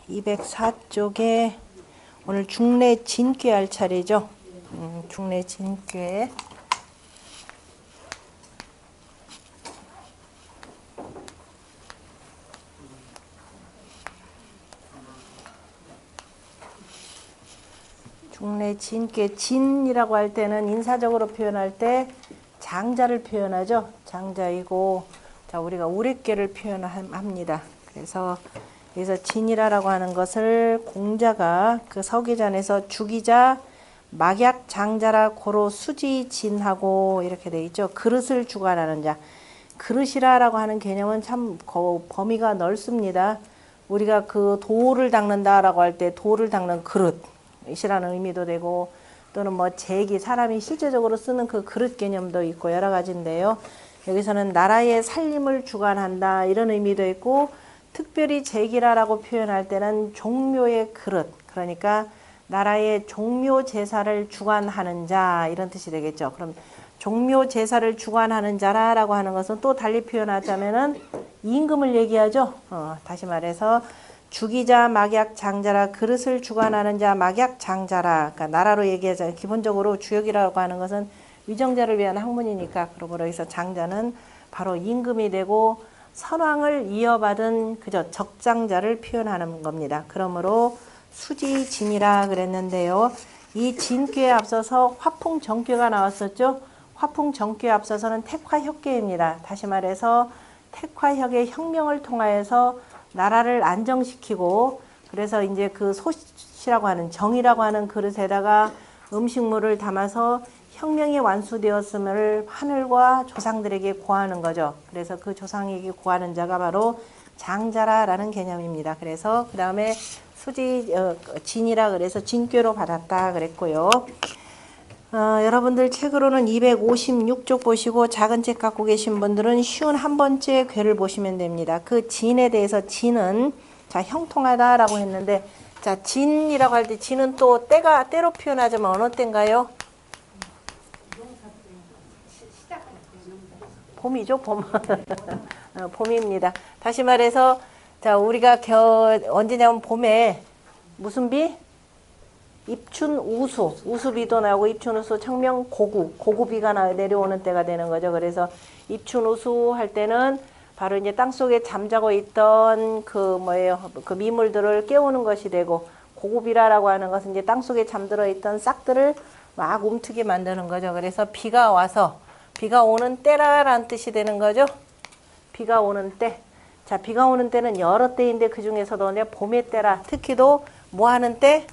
204쪽에 오늘 중래 진괴 할 차례죠. 중래 진괴. 중래 진괴. 진이라고 할 때는 인사적으로 표현할 때 장자를 표현하죠. 장자이고, 자, 우리가 우레괴를 표현합니다. 그래서 여기서 진이라고 하는 것을 공자가 그 서기전에서 주기자 막약 장자라 고로 수지 진하고 이렇게 돼 있죠. 그릇을 주관하는 자. 그릇이라고 하는 개념은 참 범위가 넓습니다. 우리가 그 돌을 닦는다라고 할 때 돌을 닦는 그릇이라는 의미도 되고, 또는 뭐 제기, 사람이 실제적으로 쓰는 그 그릇 개념도 있고 여러 가지인데요. 여기서는 나라의 살림을 주관한다 이런 의미도 있고, 특별히 제기라라고 표현할 때는 종묘의 그릇, 그러니까 나라의 종묘 제사를 주관하는 자 이런 뜻이 되겠죠. 그럼 종묘 제사를 주관하는 자라고 하는 것은 또 달리 표현하자면은 임금을 얘기하죠. 다시 말해서 주기자 막약 장자라, 그릇을 주관하는 자 막약 장자라. 그러니까 나라로 얘기하자. 기본적으로 주역이라고 하는 것은 위정자를 위한 학문이니까, 그러므로 여기서 장자는 바로 임금이 되고 선왕을 이어받은 그저 적장자를 표현하는 겁니다. 그러므로 수지진이라 그랬는데요. 이 진괴에 앞서서 화풍정괴가 나왔었죠. 화풍정괴에 앞서서는 택화혁계입니다. 다시 말해서 택화혁의 혁명을 통하여서 나라를 안정시키고, 그래서 이제 그 솥이라고 하는 정이라고 하는 그릇에다가 음식물을 담아서 혁명이 완수되었음을 하늘과 조상들에게 고하는 거죠. 그래서 그 조상에게 고하는 자가 바로 장자라라는 개념입니다. 그래서 그 다음에 진이라 그래서 진괴로 받았다 그랬고요. 여러분들 책으로는 256쪽 보시고, 작은 책 갖고 계신 분들은 쉬운 한 번째 괴를 보시면 됩니다. 그 진에 대해서, 진은 자 형통하다라고 했는데, 자 진이라고 할 때 진은 또 때로 표현하자면 어느 때인가요? 봄이죠, 봄. 봄입니다. 다시 말해서 자 우리가 언제냐면 봄에 무슨 비? 입춘 우수, 우수비도 나오고 입춘 우수 청명 고구비가 내려오는 때가 되는 거죠. 그래서 입춘 우수 할 때는 바로 이제 땅 속에 잠자고 있던 그 미물들을 깨우는 것이 되고, 고구비라라고 하는 것은 이제 땅 속에 잠들어 있던 싹들을 막 움트게 만드는 거죠. 그래서 비가 와서 비가 오는 때라라는 뜻이 되는 거죠. 비가 오는 때. 자, 비가 오는 때는 여러 때인데 그 중에서도 봄의 때라. 특히도 뭐 하는 때?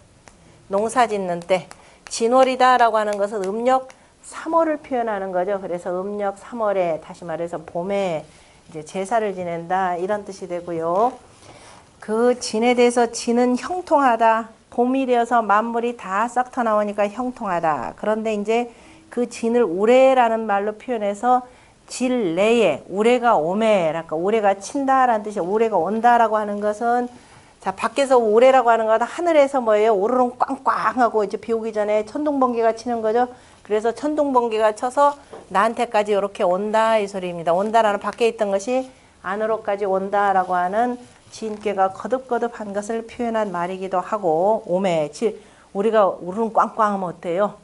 농사 짓는 때. 진월이다라고 하는 것은 음력 3월을 표현하는 거죠. 그래서 음력 3월에, 다시 말해서 봄에 이제 제사를 지낸다 이런 뜻이 되고요. 그 진에 대해서 진은 형통하다. 봄이 되어서 만물이 다 싹 터 나오니까 형통하다. 그런데 이제 그 진을 우레라는 말로 표현해서 질내에 우레가 오매, 그러니까 우레가 친다라는 뜻이에요. 우레가 온다라고 하는 것은, 자 밖에서 우레라고 하는 건 하늘에서 뭐예요? 오르릉 꽝꽝하고 이제 비 오기 전에 천둥번개가 치는 거죠. 그래서 천둥번개가 쳐서 나한테까지 이렇게 온다 이 소리입니다. 온다라는 밖에 있던 것이 안으로까지 온다라고 하는 진괴가 거듭거듭한 것을 표현한 말이기도 하고, 오매, 우리가 우르릉 꽝꽝하면 어때요?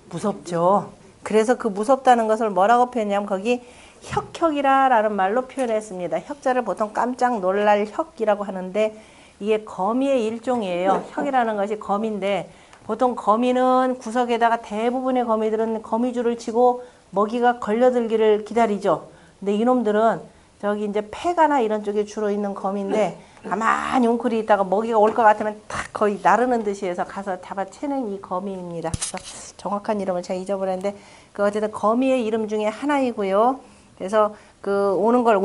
무섭죠. 그래서 그 무섭다는 것을 뭐라고 표현하냐면 거기 혁혁이라는 말로 표현했습니다. 혁자를 보통 깜짝 놀랄 혁이라고 하는데, 이게 거미의 일종이에요. 혁이라는 것이 거미인데, 보통 거미는 구석에다가 대부분의 거미들은 거미줄을 치고 먹이가 걸려들기를 기다리죠. 근데 이놈들은 저기 이제 폐가나 이런 쪽에 주로 있는 거미인데, 가만히 웅크리 있다가 먹이가 올 것 같으면 탁 거의 나르는 듯이 해서 가서 잡아채는 이 거미입니다. 그래서 정확한 이름을 제가 잊어버렸는데, 그 어쨌든 거미의 이름 중에 하나이고요. 그래서 그 오는 걸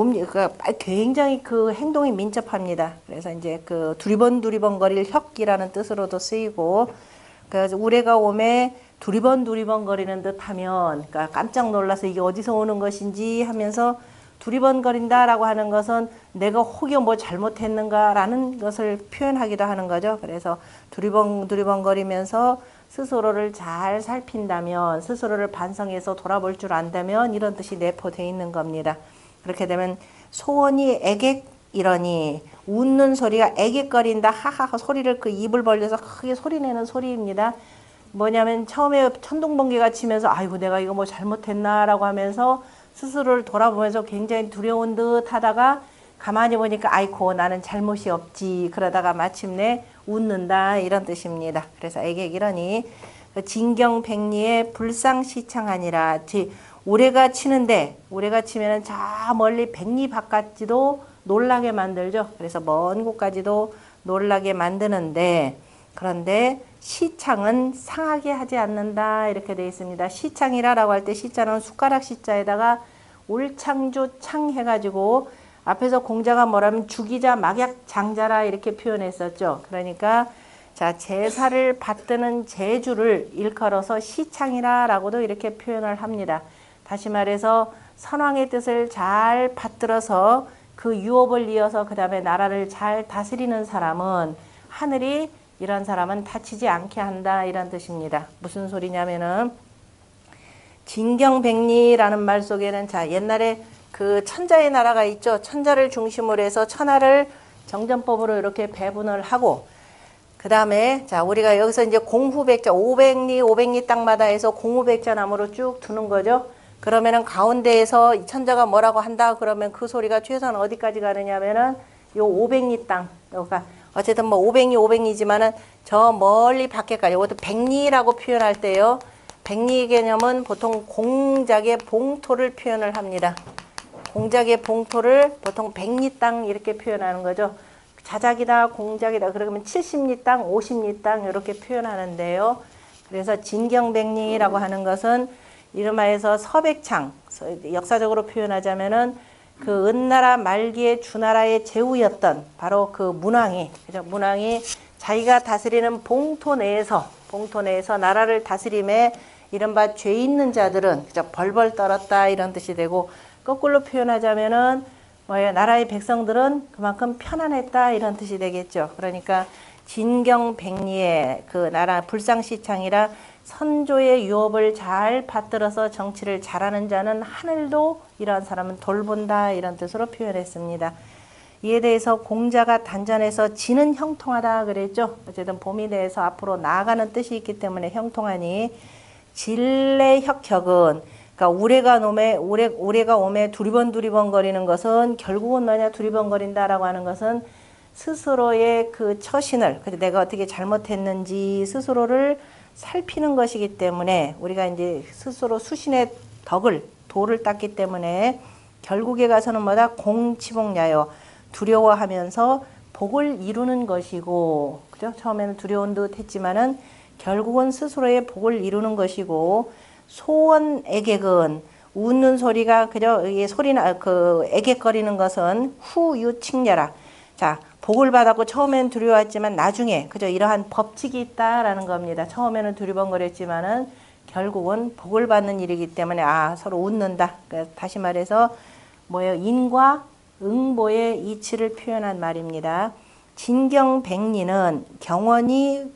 굉장히 그 행동이 민첩합니다. 그래서 이제 그 두리번거릴 혁이라는 뜻으로도 쓰이고, 그래서 우레가 오매 두리번거리는 듯하면, 그러니까 깜짝 놀라서 이게 어디서 오는 것인지 하면서 두리번거린다라고 하는 것은 내가 혹여 뭐 잘못했는가라는 것을 표현하기도 하는 거죠. 그래서 두리번거리면서 스스로를 잘 살핀다면, 스스로를 반성해서 돌아볼 줄 안다면 이런 뜻이 내포되어 있는 겁니다. 그렇게 되면 소원이 애객이러니 웃는 소리가 애기거린다. 하하하 소리를 그 입을 벌려서 크게 소리내는 소리입니다. 뭐냐면 처음에 천둥번개가 치면서 아이고 내가 이거 뭐 잘못했나라고 하면서 스스로를 돌아보면서 굉장히 두려운 듯 하다가 가만히 보니까 아이고 나는 잘못이 없지. 그러다가 마침내 웃는다 이런 뜻입니다. 그래서 애객이러니 진경백리의 불상시창하니라. 우레가 치는데 우레가 치면은 저 멀리 백리 바깥지도 놀라게 만들죠. 그래서 먼 곳까지도 놀라게 만드는데 그런데 시창은 상하게 하지 않는다 이렇게 되어 있습니다. 시창이라고 할 때 시자는 숟가락 시자에다가 울창주 창 해가지고 앞에서 공자가 뭐라면 주기자 막약 장자라 이렇게 표현했었죠. 그러니까 자 제사를 받드는 제주를 일컬어서 시창이라고도 이렇게 표현을 합니다. 다시 말해서 선왕의 뜻을 잘 받들어서 그 유업을 이어서 그 다음에 나라를 잘 다스리는 사람은 하늘이 이런 사람은 다치지 않게 한다 이런 뜻입니다. 무슨 소리냐면은 진경백리라는 말 속에는 자 옛날에 그 천자의 나라가 있죠. 천자를 중심으로 해서 천하를 정전법으로 이렇게 배분을 하고 그 다음에 자 우리가 여기서 이제 공후백자 500리 땅마다 해서 공후백자 나무로 쭉 두는 거죠. 그러면은 가운데에서 천자가 뭐라고 한다 그러면 그 소리가 최소한 어디까지 가느냐면은 요 500리 땅 그러니까 어쨌든 뭐 500리지만은 저 멀리 밖에까지 이것도 백리라고 표현할 때요. 백리 개념은 보통 공작의 봉토를 표현을 합니다. 공작의 봉토를 보통 백리 땅 이렇게 표현하는 거죠. 자작이다 공작이다 그러면 70리 땅 50리 땅 이렇게 표현하는데요. 그래서 진경백리라고 하는 것은 이름하여서 서백창 역사적으로 표현하자면은 그 은나라 말기에 주나라의 제후였던 바로 그 문왕이 그죠? 문왕이 자기가 다스리는 봉토 내에서 나라를 다스림에 이른바 죄 있는 자들은 그죠? 벌벌 떨었다 이런 뜻이 되고 거꾸로 표현하자면은 뭐예요? 나라의 백성들은 그만큼 편안했다 이런 뜻이 되겠죠. 그러니까 진경백리의 그 나라 불상시창이라 선조의 유업을 잘 받들어서 정치를 잘하는 자는 하늘도 이러한 사람은 돌본다 이런 뜻으로 표현했습니다. 이에 대해서 공자가 단전에서 지는 형통하다 그랬죠. 어쨌든 봄이 대해서 앞으로 나아가는 뜻이 있기 때문에 형통하니 진례혁혁은 그러니까 우레가 오매 두리번 거리는 것은 결국은 뭐냐 두리번거린다라고 하는 것은 스스로의 그 처신을 내가 어떻게 잘못했는지 스스로를 살피는 것이기 때문에 우리가 이제 스스로 수신의 도를 닦기 때문에 결국에 가서는 뭐다 공치복야요 두려워하면서 복을 이루는 것이고 그죠? 처음에는 두려운 듯 했지만은 결국은 스스로의 복을 이루는 것이고 소원애객은 웃는 소리가 그죠? 이게 소리나 그 애객거리는 것은 후유칭려라. 자 복을 받았고 처음엔 두려웠지만 나중에 그죠 이러한 법칙이 있다라는 겁니다. 처음에는 두리번거렸지만은 결국은 복을 받는 일이기 때문에 서로 웃는다. 그러니까 다시 말해서 뭐예요? 인과 응보의 이치를 표현한 말입니다. 진경백리는 경원이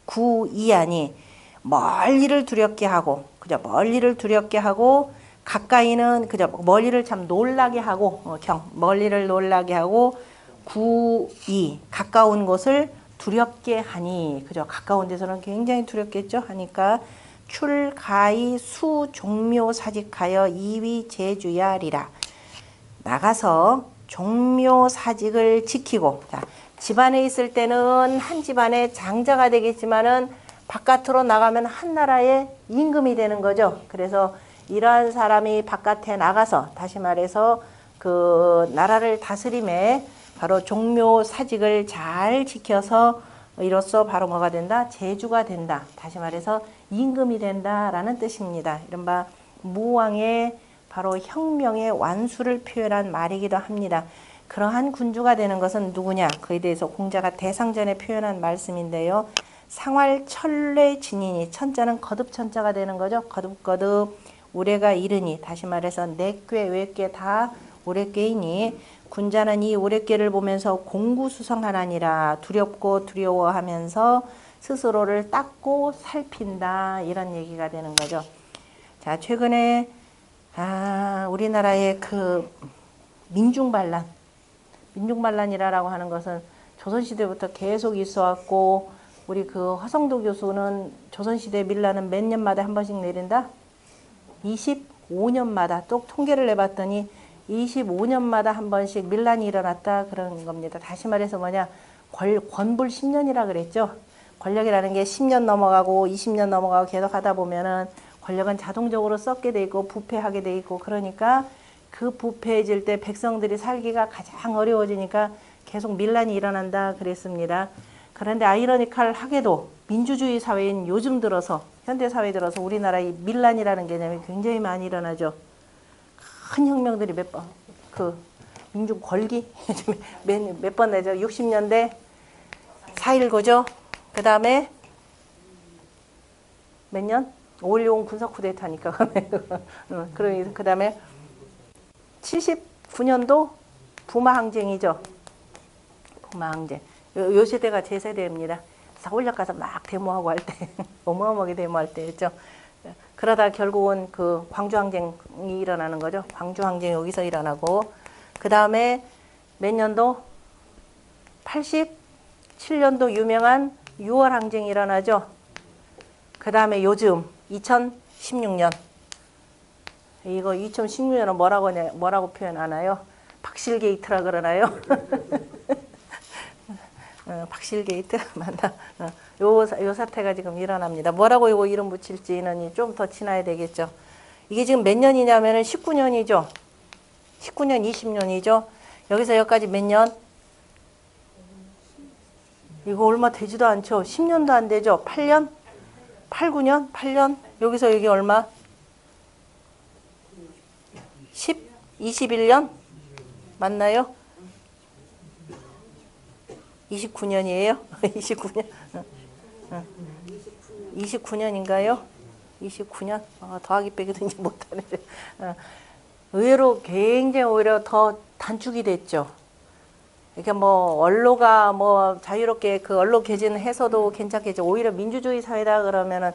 구이하니 멀리를 두렵게 하고 그죠 멀리를 두렵게 하고 가까이는 그죠 멀리를 참 놀라게 하고 멀리를 놀라게 하고 구이 가까운 곳을 두렵게 하니 그죠 가까운 데서는 굉장히 두렵겠죠 하니까 출가이 수종묘사직하여 이위 제주야리라 나가서 종묘사직을 지키고 자, 집안에 있을 때는 한 집안의 장자가 되겠지만은 바깥으로 나가면 한 나라의 임금이 되는 거죠. 그래서 이러한 사람이 바깥에 나가서 다시 말해서 그 나라를 다스림에 바로 종묘 사직을 잘 지켜서 이로써 바로 뭐가 된다? 제주가 된다. 다시 말해서 임금이 된다라는 뜻입니다. 이른바 무왕의 바로 혁명의 완수를 표현한 말이기도 합니다. 그러한 군주가 되는 것은 누구냐? 그에 대해서 공자가 대상전에 표현한 말씀인데요. 상활철례 진인이 천자는 거듭천자가 되는 거죠. 거듭거듭 우레가 이르니 다시 말해서 내꾀 외꾀 다 우레꾀이니 군자는 이 우레꾀를 보면서 공구수성하나니라 두렵고 두려워하면서 스스로를 닦고 살핀다 이런 얘기가 되는 거죠. 자 최근에 우리나라의 그 민중반란 민중반란이라고 하는 것은 조선시대부터 계속 있어 왔고, 우리 그 화성도 교수는 조선시대 밀란은 몇 년마다 한 번씩 내린다? 25년마다 또 통계를 내봤더니 25년마다 한 번씩 밀란이 일어났다 그런 겁니다. 다시 말해서 뭐냐, 권불 10년이라 그랬죠. 권력이라는 게 10년 넘어가고 20년 넘어가고 계속 하다 보면은 권력은 자동적으로 썩게 돼 있고 부패하게 돼 있고, 그러니까 그 부패해질 때 백성들이 살기가 가장 어려워지니까 계속 밀란이 일어난다 그랬습니다. 그런데 아이러니컬하게도 민주주의 사회인 요즘 들어서, 현대 사회에 들어서 우리나라의 밀란이라는 개념이 굉장히 많이 일어나죠. 큰 혁명들이 몇 번, 그 민중 권리 몇 번 내죠. 60년대 4.19죠. 그 다음에 몇 년? 5.16 군사 쿠데타니까. 그 다음에 79년도 부마 항쟁이죠. 부마 항쟁. 요 세대가 제 세대입니다. 서울역 가서 막 데모하고 할 때, 어마어마하게 데모할 때였죠. 그러다 결국은 그 광주 항쟁이 일어나는 거죠. 광주 항쟁이 여기서 일어나고, 그 다음에 몇 년도? 87년도 유명한 6월 항쟁이 일어나죠. 그 다음에 요즘 2016년. 이거 2016년은 뭐라고 표현하나요? 박실게이트라 그러나요? 박실게이트 맞나? 요 사태가 지금 일어납니다. 뭐라고 이거 이름 붙일지는 좀 더 지나야 되겠죠. 이게 지금 몇 년이냐면은 19년이죠. 19년, 20년이죠. 여기서 여기까지 몇 년? 이거 얼마 되지도 않죠. 10년도 안 되죠. 8년? 8, 9년? 8년? 여기서 여기 얼마? 21년? 맞나요? 29년이에요? 29년? 29년인가요? 29년? 더하기 빼기도 이제 못하네. 의외로 굉장히 오히려 더 단축이 됐죠. 이렇게 뭐 언로가 뭐 자유롭게 그 언로 개진해서도 괜찮겠죠. 오히려 민주주의 사회다 그러면은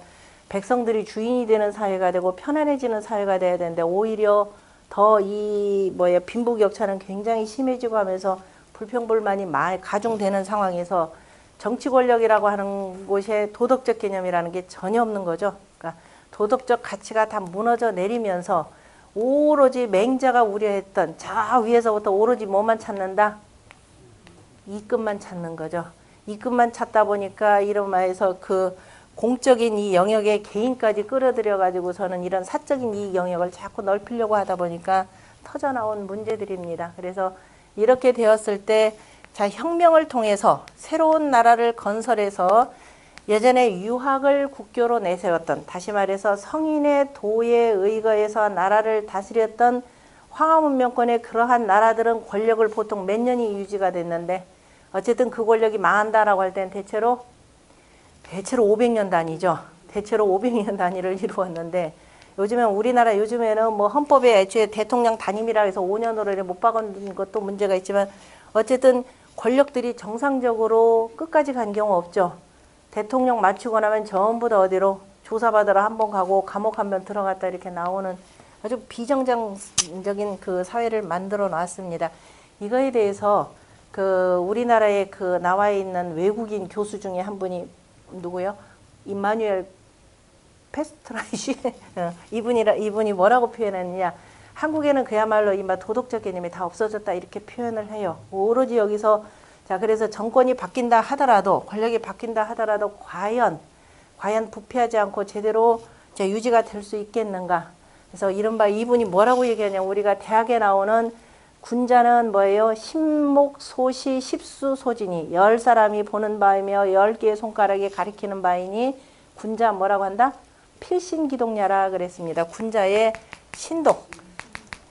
백성들이 주인이 되는 사회가 되고 편안해지는 사회가 돼야 되는데, 오히려 더 이 빈부격차는 굉장히 심해지고 하면서 불평불만이 많이 가중되는 상황에서 정치 권력이라고 하는 곳에 도덕적 개념이라는 게 전혀 없는 거죠. 그러니까 도덕적 가치가 다 무너져 내리면서 오로지 맹자가 우려했던 저 위에서부터 오로지 뭐만 찾는다? 이끝만 찾는 거죠. 이끝만 찾다 보니까 이른바해서 그 공적인 이 영역에 개인까지 끌어들여 가지고서는 이런 사적인 이 영역을 자꾸 넓히려고 하다 보니까 터져나온 문제들입니다. 그래서 이렇게 되었을 때, 자, 혁명을 통해서 새로운 나라를 건설해서 예전에 유학을 국교로 내세웠던, 다시 말해서 성인의 도에 의거해서 나라를 다스렸던 황하문명권의 그러한 나라들은 권력을 보통 몇 년이 유지가 됐는데, 어쨌든 그 권력이 망한다라고 할 때는 대체로 500년 단위죠. 대체로 500년 단위를 이루었는데, 요즘에는 뭐 헌법에 애초에 대통령 단임이라 해서 5년으로 못 바꾼 것도 문제가 있지만, 어쨌든 권력들이 정상적으로 끝까지 간 경우 없죠. 대통령 마치고 나면 전부 다 어디로 조사받으러 한 번 가고 감옥 한 번 들어갔다 이렇게 나오는 아주 비정상적인 그 사회를 만들어 놨습니다. 이거에 대해서 그 우리나라에 그 나와 있는 외국인 교수 중에 한 분이 누구요? 임마누엘 페스트라이시 이분이 뭐라고 표현했느냐? 한국에는 그야말로 이마 도덕적 개념이 다 없어졌다 이렇게 표현을 해요. 오로지 여기서, 자, 그래서 정권이 바뀐다 하더라도, 권력이 바뀐다 하더라도 과연 부패하지 않고 제대로 유지가 될 수 있겠는가? 그래서 이른바 이분이 뭐라고 얘기하냐면, 우리가 대학에 나오는 군자는 뭐예요? 신목, 소시, 십수, 소진이 10사람이 보는 바이며 10개의 손가락이 가리키는 바이니 군자 뭐라고 한다? 필신기독냐라 그랬습니다. 군자의 신독.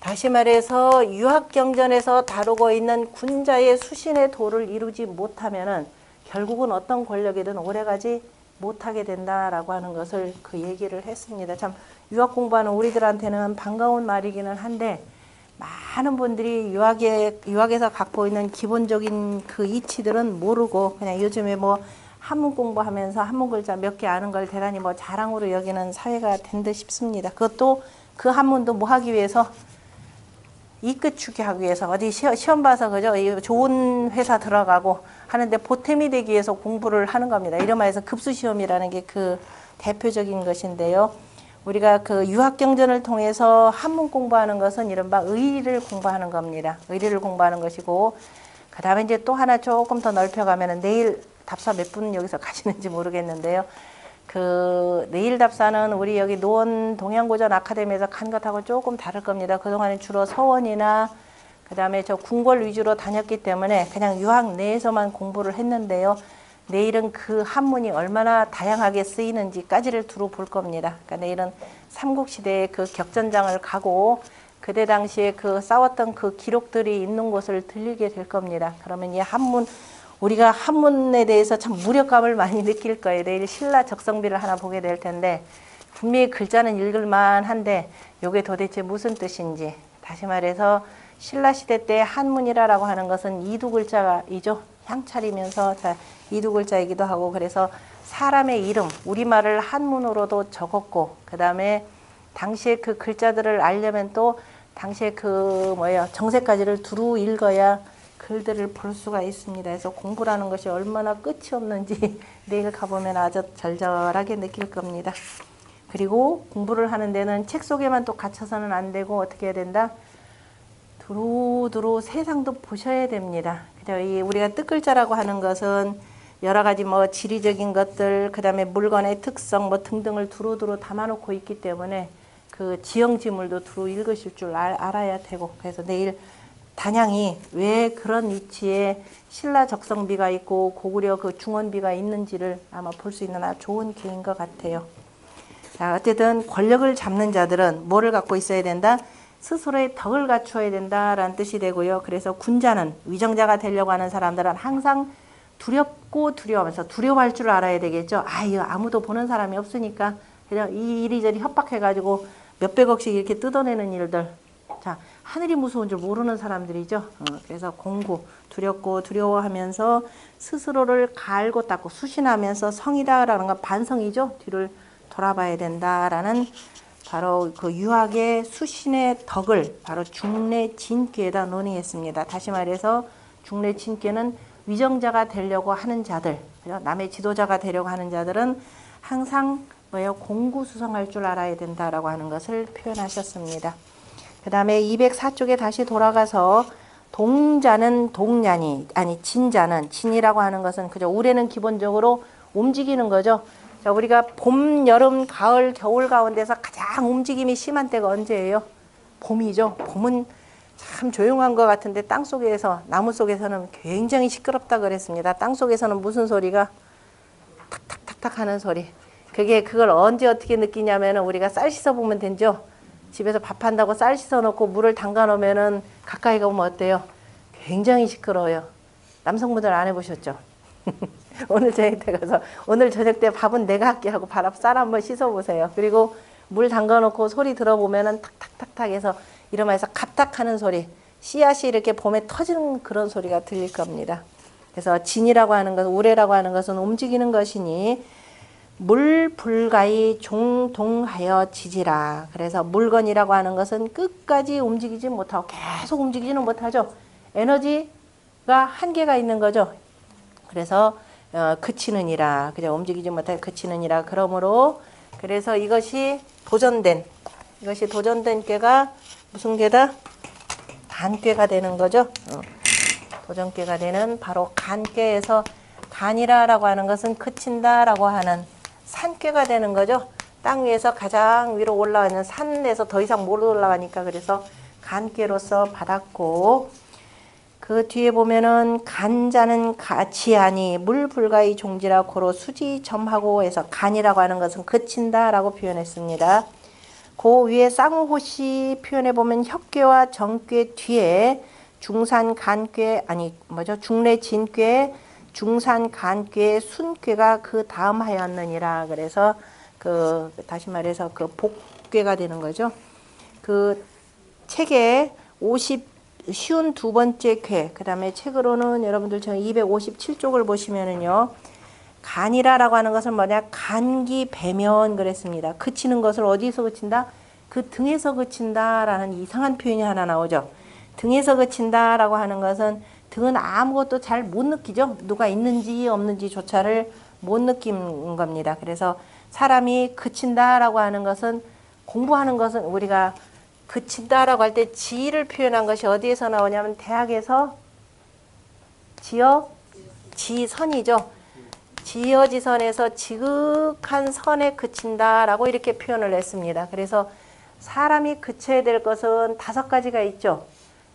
다시 말해서 유학경전에서 다루고 있는 군자의 수신의 도를 이루지 못하면은 결국은 어떤 권력이든 오래가지 못하게 된다라고 하는 것을 그 얘기를 했습니다. 참 유학 공부하는 우리들한테는 반가운 말이기는 한데, 많은 분들이 유학에서 갖고 있는 기본적인 그 이치들은 모르고 그냥 요즘에 뭐 한문 공부하면서 한문 글자 몇 개 아는 걸 대단히 뭐 자랑으로 여기는 사회가 된 듯 싶습니다. 그것도 그 한문도 뭐 하기 위해서 이끝추기 하기 위해서 어디 시험 봐서 그죠? 좋은 회사 들어가고 하는데 보탬이 되기 위해서 공부를 하는 겁니다. 이런 말해서 급수시험이라는 게 그 대표적인 것인데요. 우리가 그 유학경전을 통해서 한문 공부하는 것은 이른바 의리를 공부하는 겁니다. 의리를 공부하는 것이고, 그 다음에 이제 또 하나 조금 더 넓혀가면은 내일 답사 몇 분 여기서 가시는지 모르겠는데요. 그 내일 답사는 우리 여기 노원 동양고전 아카데미에서 간 것하고 조금 다를 겁니다. 그동안은 주로 서원이나 그 다음에 저 궁궐 위주로 다녔기 때문에 그냥 유학 내에서만 공부를 했는데요. 내일은 그 한문이 얼마나 다양하게 쓰이는지까지를 두루 볼 겁니다. 그러니까 내일은 삼국시대의 그 격전장을 가고 그때 당시에 그 싸웠던 그 기록들이 있는 곳을 들리게 될 겁니다. 그러면 이 한문, 우리가 한문에 대해서 참 무력감을 많이 느낄 거예요. 내일 신라 적성비를 하나 보게 될 텐데 분명히 글자는 읽을만 한데 이게 도대체 무슨 뜻인지, 다시 말해서 신라시대 때 한문이라고 하는 것은 이두글자이죠. 향찰이면서 이두글자이기도 하고, 그래서 사람의 이름, 우리말을 한문으로도 적었고, 그 다음에 당시에 그 글자들을 알려면 또 당시에 그 정세까지를 두루 읽어야 글들을 볼 수가 있습니다. 그래서 공부라는 것이 얼마나 끝이 없는지 내일 가보면 아주 절절하게 느낄 겁니다. 그리고 공부를 하는 데는 책 속에만 또 갇혀서는 안 되고 어떻게 해야 된다? 두루두루 세상도 보셔야 됩니다. 우리가 뜻글자라고 하는 것은 여러 가지 뭐 지리적인 것들, 그 다음에 물건의 특성 뭐 등등을 두루두루 담아놓고 있기 때문에 그 지형지물도 두루 읽으실 줄 알아야 되고, 그래서 내일 단양이 왜 그런 위치에 신라 적성비가 있고 고구려 그 중원비가 있는지를 아마 볼 수 있는 아주 좋은 기회인 것 같아요. 자, 어쨌든 권력을 잡는 자들은 뭐를 갖고 있어야 된다? 스스로의 덕을 갖추어야 된다라는 뜻이 되고요. 그래서 군자는, 위정자가 되려고 하는 사람들은 항상 두렵고 두려워하면서, 두려워할 줄 알아야 되겠죠. 이거 아무도 보는 사람이 없으니까 그냥 이리저리 협박해가지고 몇백억씩 이렇게 뜯어내는 일들. 자, 하늘이 무서운 줄 모르는 사람들이죠. 그래서 공부, 두렵고 두려워하면서 스스로를 갈고 닦고 수신하면서, 성이다라는 건 반성이죠. 뒤를 돌아봐야 된다라는 바로 그 유학의 수신의 덕을 바로 중래진귀에다 논의했습니다. 다시 말해서 중래진귀는 위정자가 되려고 하는 자들, 남의 지도자가 되려고 하는 자들은 항상 공구수성할 줄 알아야 된다라고 하는 것을 표현하셨습니다. 그 다음에 204쪽에 다시 돌아가서 동자는 동년이, 아니 진자는, 진이라고 하는 것은 그죠. 올해는 기본적으로 움직이는 거죠. 자, 우리가 봄, 여름, 가을, 겨울 가운데서 가장 움직임이 심한 때가 언제예요? 봄이죠. 봄은 참 조용한 것 같은데 땅속에서, 나무 속에서는 굉장히 시끄럽다 그랬습니다. 땅속에서는 무슨 소리가? 탁탁탁탁 하는 소리. 그걸 언제 어떻게 느끼냐면 우리가 쌀 씻어 보면 되죠. 집에서 밥한다고 쌀 씻어 놓고 물을 담가 놓으면은 가까이 가보면 어때요? 굉장히 시끄러워요. 남성분들 안 해보셨죠? 오늘 저녁 때 가서 오늘 저녁 때 밥은 내가 할게 하고 쌀 한번 씻어 보세요. 그리고 물 담가 놓고 소리 들어보면은 탁탁탁탁 해서 이러면서 갑탁하는 소리, 씨앗이 이렇게 봄에 터지는 그런 소리가 들릴 겁니다. 그래서 진이라고 하는 것은, 우레라고 하는 것은 움직이는 것이니 물불가히 종동하여 지지라. 그래서 물건이라고 하는 것은 끝까지 움직이지 못하고 계속 움직이지는 못하죠. 에너지가 한계가 있는 거죠. 그래서 그치느니라, 그죠? 움직이지 못하게 그치느니라. 그러므로 그래서 이것이 도전된 꾀가 무슨 꾀다? 간꾀가 되는 거죠. 도전꾀가 되는 바로 간꾀에서, 간이라라고 하는 것은 그친다라고 하는 산꾀가 되는 거죠. 땅 위에서 가장 위로 올라가 있는 산에서 더 이상 못 올라가니까, 그래서 간꾀로서 받았고, 그 뒤에 보면은 간자는 가치하니 물불가의 종지라 고로 수지점하고 해서, 간이라고 하는 것은 그친다라고 표현했습니다. 그 위에 쌍호시 표현해 보면 혁괴와 정괴 뒤에 중산간괴, 중래진괴, 중산간괴, 순괴가 그 다음 하였느니라. 그래서 다시 말해서 그 복괴가 되는 거죠. 그 책에 52번째 쾌, 그 다음에 책으로는 여러분들 저 257쪽을 보시면은요, 간이라라고 하는 것은 뭐냐? 간기 배면 그랬습니다. 그치는 것을 어디서 그친다? 그 등에서 그친다라는 이상한 표현이 하나 나오죠. 등에서 그친다라고 하는 것은 등은 아무것도 잘 못 느끼죠. 누가 있는지 없는지조차를 못 느끼는 겁니다. 그래서 사람이 그친다라고 하는 것은 공부하는 것은 우리가 그친다라고 할 때 지를 표현한 것이 어디에서 나오냐면 대학에서 지선이죠. 지어지선에서 지극한 선에 그친다라고 이렇게 표현을 했습니다. 그래서 사람이 그쳐야 될 것은 5가지가 있죠.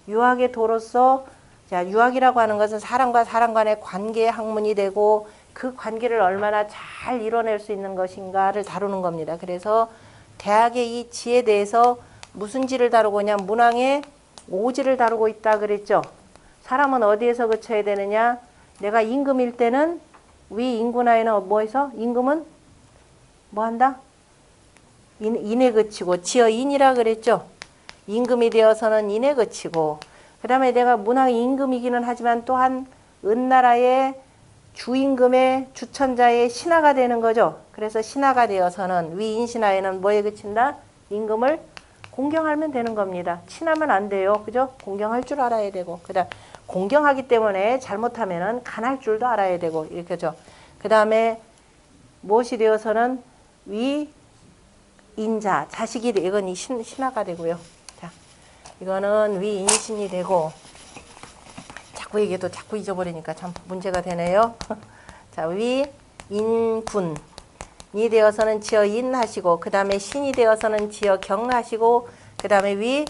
유학의 도로서, 자, 유학이라고 하는 것은 사람과 사람 간의 관계의 학문이 되고 그 관계를 얼마나 잘 이뤄낼 수 있는 것인가를 다루는 겁니다. 그래서 대학의 이 지에 대해서 무슨 지를 다루고 있냐, 문항의 5지를 다루고 있다 그랬죠. 사람은 어디에서 그쳐야 되느냐, 내가 임금일 때는 위 인구나이는 뭐해서? 임금은 뭐 한다? 인에 그치고 지어인이라 그랬죠. 임금이 되어서는 인에 그치고, 그 다음에 내가 문왕 임금이기는 하지만 또한 은나라의 주임금의 주천자의 신하가 되는 거죠. 그래서 신하가 되어서는 위 인신하에는 뭐에 그친다? 임금을 공경하면 되는 겁니다. 친하면 안 돼요. 그죠? 공경할 줄 알아야 되고, 그 다음 공경하기 때문에 잘못하면은 간할 줄도 알아야 되고, 이렇게죠. 그 다음에 무엇이 되어서는 위 인자, 자식이 돼. 이건 신하가 되고요. 자, 이거는 위 인신이 되고, 자꾸 얘기해도 자꾸 잊어버리니까 참 문제가 되네요. 자, 위 인군이 되어서는 지어 인하시고, 그 다음에 신이 되어서는 지어 경하시고, 그 다음에 위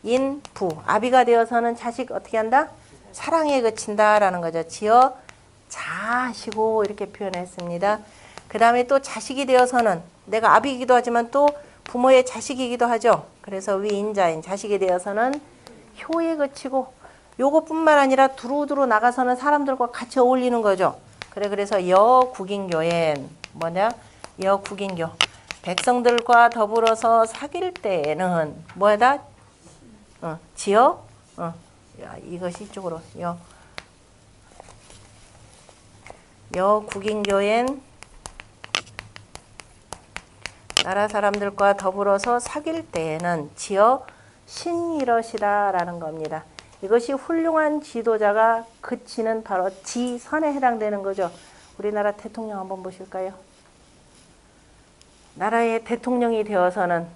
인부, 아비가 되어서는 자식 어떻게 한다? 사랑에 그친다라는 거죠. 지어 자하시고 이렇게 표현했습니다. 그 다음에 또 자식이 되어서는 내가 아비이기도 하지만 또 부모의 자식이기도 하죠. 그래서 위인자인 자식이 되어서는 효에 그치고, 요것뿐만 아니라 두루두루 나가서는 사람들과 같이 어울리는 거죠. 그래서 여국인교엔 뭐냐? 여국인교, 백성들과 더불어서 사귈 때에는 뭐다? 지어? 야, 이것이 이쪽으로 여국인교엔 나라 사람들과 더불어서 사귈 때에는 지어 신이러시라 라는 겁니다. 이것이 훌륭한 지도자가 그치는 바로 지선에 해당되는 거죠. 우리나라 대통령 한번 보실까요? 나라의 대통령이 되어서는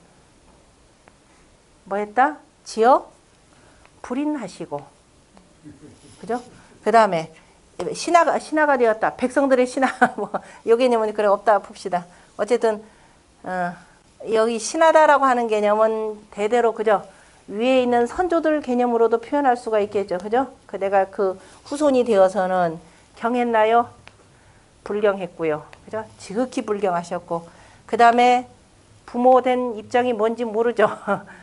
뭐 했다? 지어 불인하시고, 그죠? 그 다음에 신하가 되었다. 백성들의 신하. 뭐 요 개념은 그래 없다 봅시다. 어쨌든 여기 신하다라고 하는 개념은 대대로 그죠? 위에 있는 선조들 개념으로도 표현할 수가 있겠죠. 그죠? 내가 그 후손이 되어서는 경했나요? 불경했고요. 그죠? 지극히 불경하셨고, 그 다음에 부모 된 입장이 뭔지 모르죠.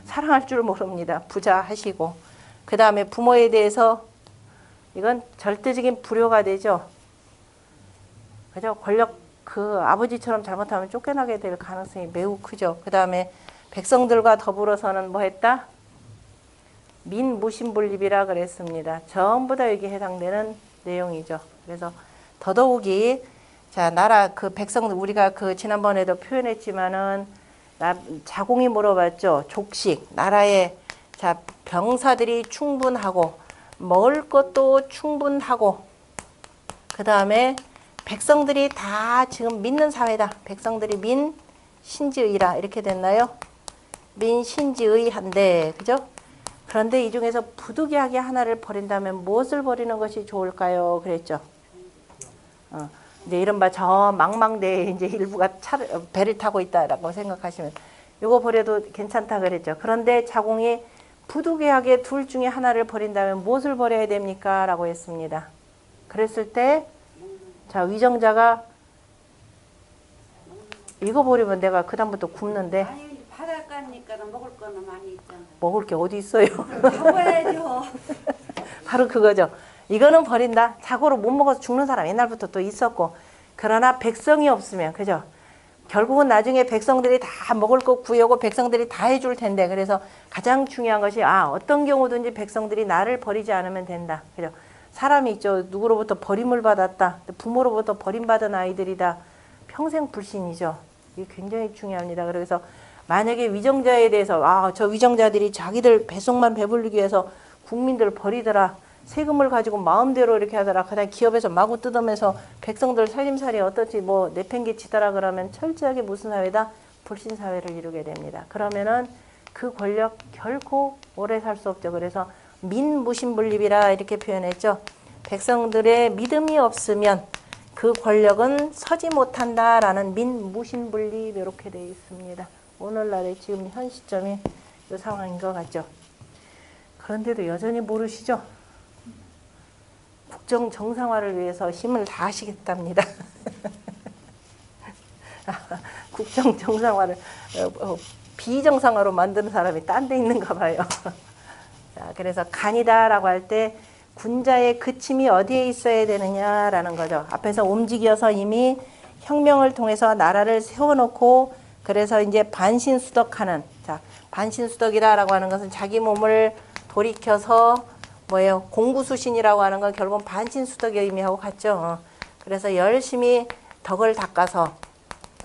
사랑할 줄 모릅니다. 부자하시고, 그 다음에 부모에 대해서 이건 절대적인 불효가 되죠. 그죠? 권력 그 아버지처럼 잘못하면 쫓겨나게 될 가능성이 매우 크죠. 그 다음에 백성들과 더불어서는 뭐 했다? 민무신분립이라 그랬습니다. 전부 다 여기 해당되는 내용이죠. 그래서 더더욱이 자, 나라 그 백성들 우리가 그 지난번에도 표현했지만은 자공이 물어봤죠. 족식 나라의 자 병사들이 충분하고 먹을 것도 충분하고, 그 다음에 백성들이 다 지금 믿는 사회다. 백성들이 민신지의라 이렇게 됐나요? 민신지의한데, 그죠? 그런데 이 중에서 부득이하게 하나를 버린다면 무엇을 버리는 것이 좋을까요? 그랬죠. 이제 이른바 저 망망대해 이제 일부가 배를 타고 있다라고 생각하시면 이거 버려도 괜찮다 그랬죠. 그런데 자공이 부득이하게 둘 중에 하나를 버린다면 무엇을 버려야 됩니까? 라고 했습니다. 그랬을 때 자 위정자가 이거 버리면 내가 그 다음부터 굶는데. 아니 바닷가니까 먹을 거는 많이 있잖아. 먹을 게 어디 있어요? 먹어야죠. 바로 그거죠. 이거는 버린다. 자고로 못 먹어서 죽는 사람 옛날부터 또 있었고, 그러나 백성이 없으면 그죠? 결국은 나중에 백성들이 다 먹을 거 구해오고 백성들이 다 해줄 텐데, 그래서 가장 중요한 것이 어떤 경우든지 백성들이 나를 버리지 않으면 된다. 그죠? 사람이 있죠. 누구로부터 버림을 받았다. 부모로부터 버림받은 아이들이다. 평생 불신이죠. 이게 굉장히 중요합니다. 그래서 만약에 위정자에 대해서 저 위정자들이 자기들 배속만 배부르기 위해서 국민들 버리더라. 세금을 가지고 마음대로 이렇게 하더라. 그다음 기업에서 마구 뜯으면서 백성들 살림살이 어떻지 뭐 내팽개치더라 그러면 철저하게 무슨 사회다? 불신 사회를 이루게 됩니다. 그러면은 그 권력 결코 오래 살 수 없죠. 그래서 민무신분립이라 이렇게 표현했죠. 백성들의 믿음이 없으면 그 권력은 서지 못한다라는 민무신분립 이렇게 되어 있습니다. 오늘날의 지금 현 시점이 이 상황인 것 같죠. 그런데도 여전히 모르시죠? 국정 정상화를 위해서 힘을 다하시겠답니다. 국정 정상화를 비정상화로 만드는 사람이 딴 데 있는가 봐요. 자, 그래서 간이다라고 할 때 군자의 그침이 어디에 있어야 되느냐라는 거죠. 앞에서 움직여서 이미 혁명을 통해서 나라를 세워놓고 그래서 이제 반신수덕하는, 자, 반신수덕이라고 하는 것은 자기 몸을 돌이켜서 뭐예요? 공부수신이라고 하는 건 결국은 반신수덕의 의미하고 같죠. 그래서 열심히 덕을 닦아서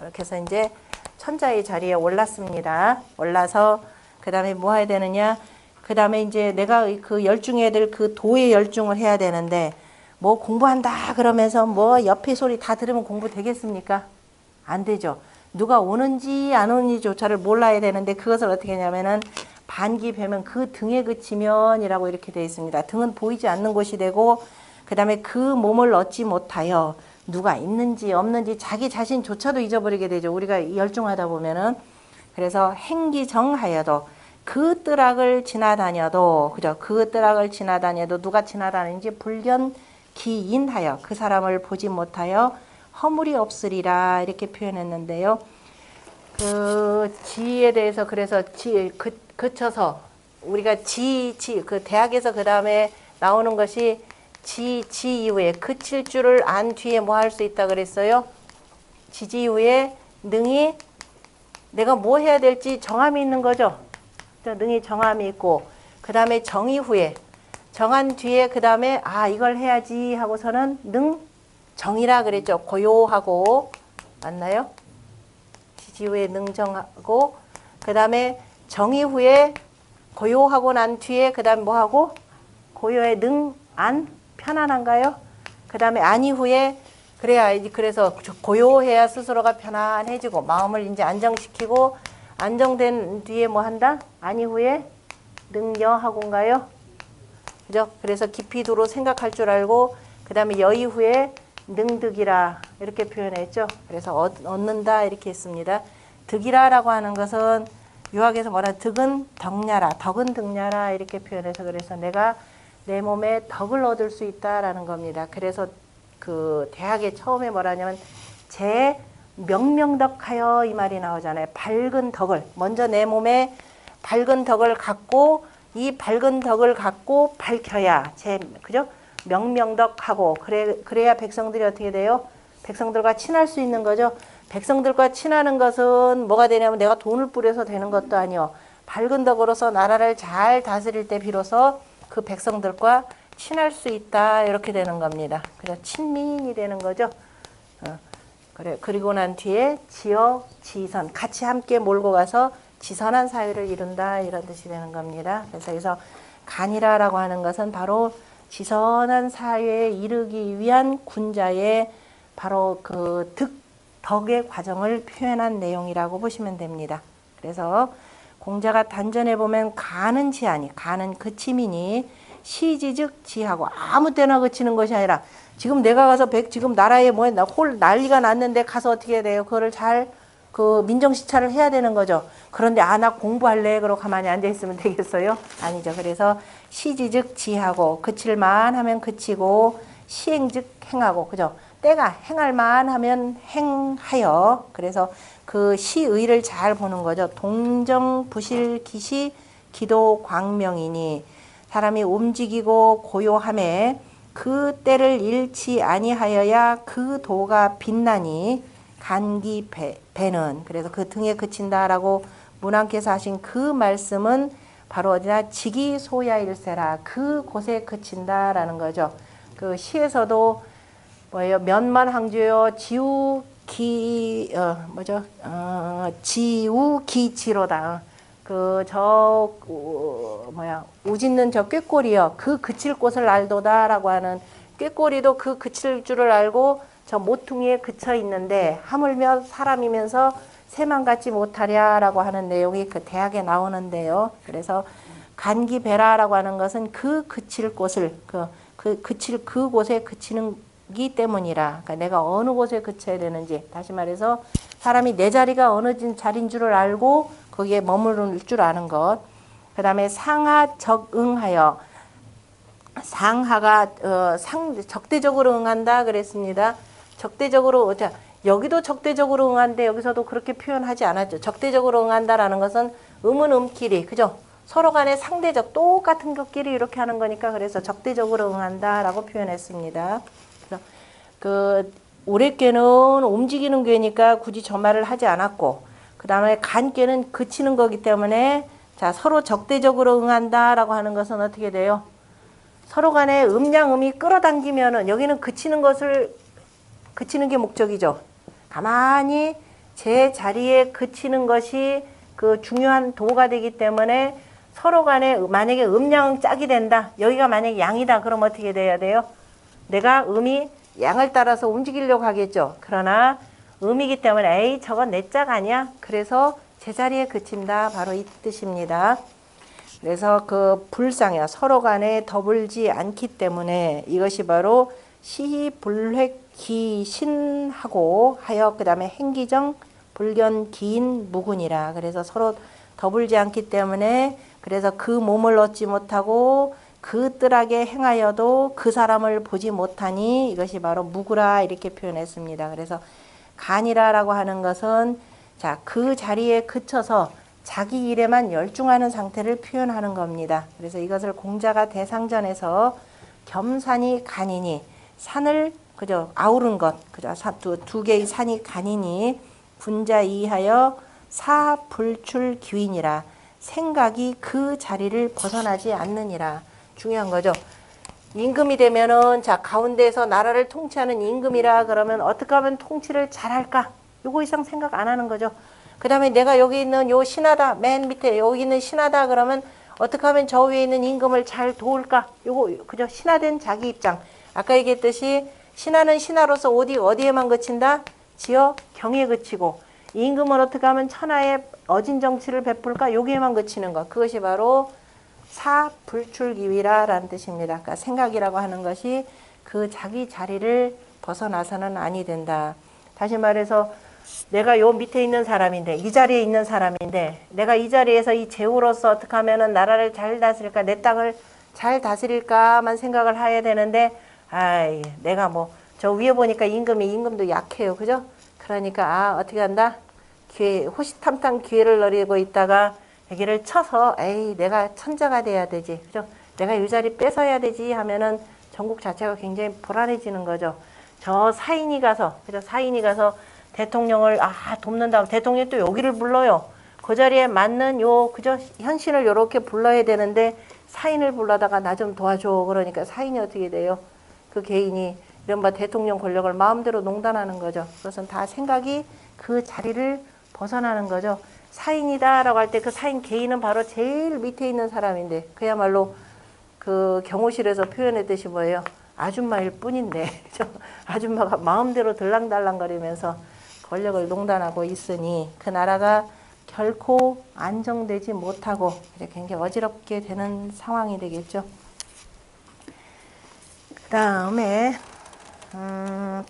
이렇게 해서 이제 천자의 자리에 올랐습니다. 올라서 그 다음에 뭐 해야 되느냐? 그 다음에 이제 내가 그 열중해야 될 그 도에 열중을 해야 되는데 뭐 공부한다 그러면서 뭐 옆에 소리 다 들으면 공부 되겠습니까? 안 되죠. 누가 오는지 안 오는지조차를 몰라야 되는데 그것을 어떻게 하냐면은 반기 뵈면 그 등에 그치면이라고 이렇게 되어 있습니다. 등은 보이지 않는 곳이 되고 그 다음에 그 몸을 얻지 못하여 누가 있는지 없는지 자기 자신조차도 잊어버리게 되죠. 우리가 열중하다 보면은. 그래서 행기정하여도 그 뜰락을 지나다녀도, 그죠? 그 뜰락을 지나다녀도 누가 지나다니는지 불견기인하여 그 사람을 보지 못하여 허물이 없으리라 이렇게 표현했는데요. 그 지에 대해서 그래서 그쳐서 우리가 그 대학에서 그 다음에 나오는 것이 지 이후에 그칠 줄을 안 뒤에 뭐 할 수 있다 그랬어요? 지지 이후에 능이 내가 뭐 해야 될지 정함이 있는 거죠. 능이 정함이 있고 그 다음에 정의 후에 정한 뒤에 그 다음에 아 이걸 해야지 하고서는 능 정이라 그랬죠. 고요하고 맞나요? 지지 후에 능정하고 그 다음에 정의 후에 고요하고 난 뒤에 그 다음에 뭐하고 고요의 능안 편안한가요? 그 다음에 안 이후에 그래야 그래서 고요해야 스스로가 편안해지고 마음을 이제 안정시키고 안정된 뒤에 뭐 한다? 안 이후에 능여하고인가요? 그죠? 그래서 깊이 두루 생각할 줄 알고 그 다음에 여 이후에 능득이라 이렇게 표현했죠. 그래서 얻는다 이렇게 했습니다. 득이라라고 하는 것은 유학에서 뭐라 득은 덕냐라, 덕은 득냐라 이렇게 표현해서 그래서 내가 내 몸에 덕을 얻을 수 있다라는 겁니다. 그래서 그 대학에 처음에 뭐라냐면 제 명명덕하여 이 말이 나오잖아요. 밝은 덕을 먼저 내 몸에 밝은 덕을 갖고 이 밝은 덕을 갖고 밝혀야 그죠? 명명덕하고 그래야 백성들이 어떻게 돼요? 백성들과 친할 수 있는 거죠. 백성들과 친하는 것은 뭐가 되냐면 내가 돈을 뿌려서 되는 것도 아니요. 밝은 덕으로서 나라를 잘 다스릴 때 비로소 그 백성들과 친할 수 있다 이렇게 되는 겁니다. 그래서 친민이 되는 거죠. 그리고 난 뒤에 지어 지선 같이 함께 몰고 가서 지선한 사회를 이룬다 이런 뜻이 되는 겁니다. 그래서 여기서 간이라라고 하는 것은 바로 지선한 사회에 이르기 위한 군자의 바로 그 덕의 과정을 표현한 내용이라고 보시면 됩니다. 그래서 공자가 단전에 보면 가는 지하니 가는 그치미니 시지즉 지하고 아무 때나 그치는 것이 아니라 지금 내가 가서 지금 나라에 난리가 났는데 가서 어떻게 해야 돼요? 그거를 잘 그 민정시찰을 해야 되는 거죠. 그런데 나 공부할래 그러고 가만히 앉아 있으면 되겠어요? 아니죠. 그래서 시지즉 지하고 그칠만 하면 그치고 시행즉 행하고 그죠? 때가 행할만 하면 행하여 그래서 그 시의를 잘 보는 거죠. 동정부실 기시 기도 광명이니 사람이 움직이고 고요함에 그 때를 잃지 아니하여야 그 도가 빛나니 간기 배는 그래서 그 등에 그친다라고 문왕께서 하신 그 말씀은 바로 어디나 지기소야일세라 그 곳에 그친다라는 거죠. 그 시에서도 뭐예요? 면만항주요 지우기지로다. 우짖는 저 꾀꼬리여 그 그칠 곳을 알도다라고 하는, 꾀꼬리도 그 그칠 줄을 알고 저 모퉁이에 그쳐 있는데 하물며 사람이면서 새만 같지 못하랴라고 하는 내용이 그 대학에 나오는데요. 그래서 간기배라라고 하는 것은 그 그칠 곳을 그칠 그곳에 그치는기 때문이라. 그러니까 내가 어느 곳에 그쳐야 되는지, 다시 말해서 사람이 내 자리가 어느 자리인 줄을 알고 거기에 머무를 줄 아는 것. 그 다음에 상하 적응하여, 상하가 적대적으로 응한다 그랬습니다. 적대적으로, 여기도 적대적으로 응한데 여기서도 그렇게 표현하지 않았죠. 적대적으로 응한다라는 것은 음은 음끼리, 그죠? 서로 간에 상대적, 똑같은 것끼리 이렇게 하는 거니까, 그래서 적대적으로 응한다라고 표현했습니다. 그래서 그 오랫괴는 움직이는 괴니까 굳이 저 말을 하지 않았고, 그 다음에 간괴는 그치는 거기 때문에, 자, 서로 적대적으로 응한다라고 하는 것은 어떻게 돼요? 서로 간에 음양음이 끌어당기면은, 여기는 그치는 게 목적이죠. 가만히 제 자리에 그치는 것이 그 중요한 도가 되기 때문에, 서로 간에 만약에 음양은 짝이 된다. 여기가 만약에 양이다. 그럼 어떻게 돼야 돼요? 내가 음이 양을 따라서 움직이려고 하겠죠. 그러나 음이기 때문에 에이 저건 내 짝 아니야. 그래서 제자리에 그친다. 바로 이 뜻입니다. 그래서 그 불상이야. 서로 간에 더불지 않기 때문에 이것이 바로 시불획기신하고 하여 그 다음에 행기정 불견기인 무군이라. 그래서 서로 더불지 않기 때문에, 그래서 그 몸을 얻지 못하고 그 뜰하게 행하여도 그 사람을 보지 못하니 이것이 바로 무구라 이렇게 표현했습니다. 그래서 간이라라고 하는 것은, 자, 그 자리에 그쳐서 자기 일에만 열중하는 상태를 표현하는 겁니다. 그래서 이것을 공자가 대상전에서 겸산이 간이니, 산을 그저 아우른 것, 그저 두 개의 산이 간이니 군자 이하여 사불출 기윈이라. 생각이 그 자리를 벗어나지 않느니라. 중요한 거죠. 임금이 되면은, 자, 가운데에서 나라를 통치하는 임금이라 그러면 어떻게 하면 통치를 잘할까? 요거 이상 생각 안 하는 거죠. 그 다음에 내가 여기 있는 요 신하다, 맨 밑에 여기 있는 신하다 그러면 어떻게 하면 저 위에 있는 임금을 잘 도울까? 요거 그저 신하된 자기 입장. 아까 얘기했듯이 신하는 신하로서 어디에만 그친다? 지어 경에 그치고, 임금은 어떻게 하면 천하의 어진 정치를 베풀까? 여기에만 그치는 것. 그것이 바로 사불출기위라라는 뜻입니다. 그러니까 생각이라고 하는 것이 그 자기 자리를 벗어나서는 아니 된다. 다시 말해서 내가 요 밑에 있는 사람인데, 이 자리에 있는 사람인데, 내가 이 자리에서 이 제후로서 어떻게 하면은 나라를 잘 다스릴까, 내 땅을 잘 다스릴까만 생각을 해야 되는데, 아이, 내가 뭐 저 위에 보니까 임금도 약해요, 그죠? 그러니까 어떻게 한다? 기회, 호시탐탐 기회를 노리고 있다가 여기를 쳐서 에이 내가 천자가 돼야 되지, 그죠? 내가 이 자리 뺏어야 되지 하면은 전국 자체가 굉장히 불안해지는 거죠. 저 사인이 가서, 그죠? 사인이 가서 대통령을 돕는 다음 대통령이 또 여기를 불러요. 그 자리에 맞는 그죠? 현신을 요렇게 불러야 되는데 사인을 불러다가 나 좀 도와줘. 그러니까 사인이 어떻게 돼요? 그 개인이 이른바 대통령 권력을 마음대로 농단하는 거죠. 그것은 다 생각이 그 자리를 벗어나는 거죠. 사인이다라고 할 때 그 사인 개인은 바로 제일 밑에 있는 사람인데, 그야말로 그 경호실에서 표현했듯이 뭐예요? 아줌마일 뿐인데, 아줌마가 마음대로 들랑달랑거리면서 권력을 농단하고 있으니 그 나라가 결코 안정되지 못하고 굉장히 어지럽게 되는 상황이 되겠죠. 그 다음에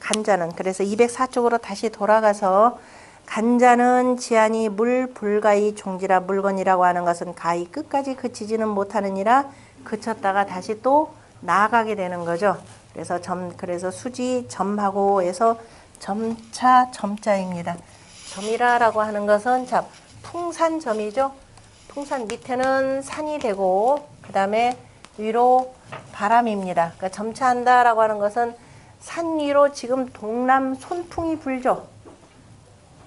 간자는, 그래서 204쪽으로 다시 돌아가서, 간자는 지안이 물 불가이 종지라. 물건이라고 하는 것은 가히 끝까지 그치지는 못하느니라. 그쳤다가 다시 또 나아가게 되는 거죠. 그래서 수지 점하고 해서 점차 점자입니다. 점이라라고 하는 것은, 자, 풍산점이죠. 풍산 밑에는 산이 되고 그 다음에 위로 바람입니다. 그러니까 점차한다라고 하는 것은 산 위로 지금 동남 손풍이 불죠.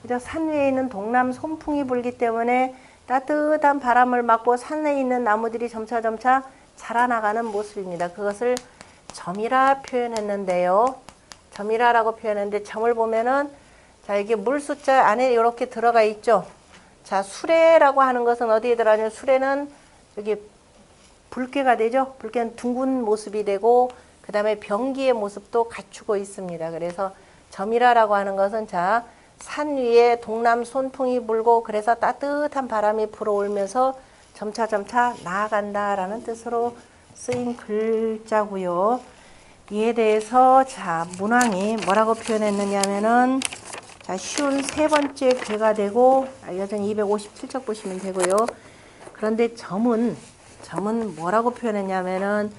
그죠? 산 위에 있는 동남 손풍이 불기 때문에 따뜻한 바람을 맞고 산에 있는 나무들이 점차 자라나가는 모습입니다. 그것을 점이라 표현했는데요. 점이라라고 표현했는데, 점을 보면은, 자, 이게 물 숫자 안에 이렇게 들어가 있죠. 자, 수레라고 하는 것은 어디에 들어가냐면 수레는 여기 불괴가 되죠. 불괴는 둥근 모습이 되고 그 다음에 병기의 모습도 갖추고 있습니다. 그래서 점이라라고 하는 것은 자, 산 위에 동남 손풍이 불고 그래서 따뜻한 바람이 불어오면서 점차 나아간다라는 뜻으로 쓰인 글자고요. 이에 대해서 자, 문왕이 뭐라고 표현했느냐면은 자, 쉬운 세 번째 괴가 되고 여전히 257쪽 보시면 되고요. 그런데 점은 뭐라고 표현했냐면은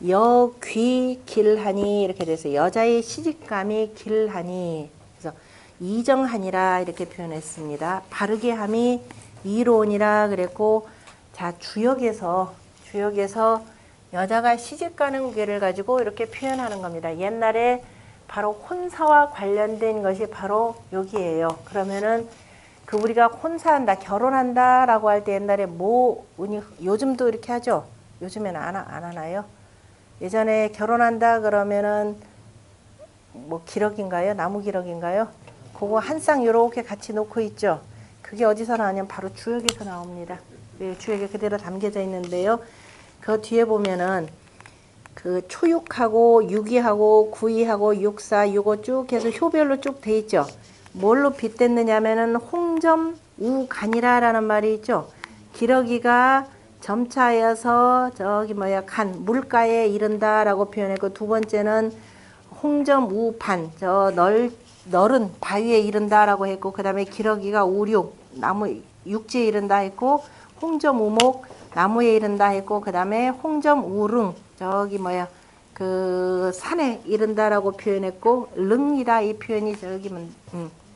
여귀 길하니 이렇게 돼서 여자의 시집감이 길하니 그래서 이정하니라 이렇게 표현했습니다. 바르게 함이 이로운이라 그랬고 자, 주역에서 여자가 시집가는 괴를 가지고 이렇게 표현하는 겁니다. 옛날에 바로 혼사와 관련된 것이 바로 여기에요. 그러면은 그 우리가 혼사한다, 결혼한다 라고 할 때 옛날에 뭐 요즘도 이렇게 하죠. 요즘에는 안 하나요? 예전에 결혼한다 그러면은 뭐 기러기인가요? 나무 기러기인가요? 그거 한 쌍 요렇게 같이 놓고 있죠. 그게 어디서 나오냐면 바로 주역에서 나옵니다. 네, 주역에 그대로 담겨져 있는데요. 그 뒤에 보면은 그 초육하고 유기하고 구이하고 육사 요거 쭉 해서 효별로 쭉 돼 있죠. 뭘로 빗댔느냐면은 홍점 우간이라라는 말이 있죠. 기러기가 점차여서 저기 간 물가에 이른다라고 표현했고 두 번째는 홍점 우반 저 넓은 바위에 이른다라고 했고 그 다음에 기러기가 우륙 나무 육지에 이른다 했고 홍점 우목 나무에 이른다 했고 그 다음에 홍점 우릉 저기 그 산에 이른다라고 표현했고 릉이다 이 표현이 저기면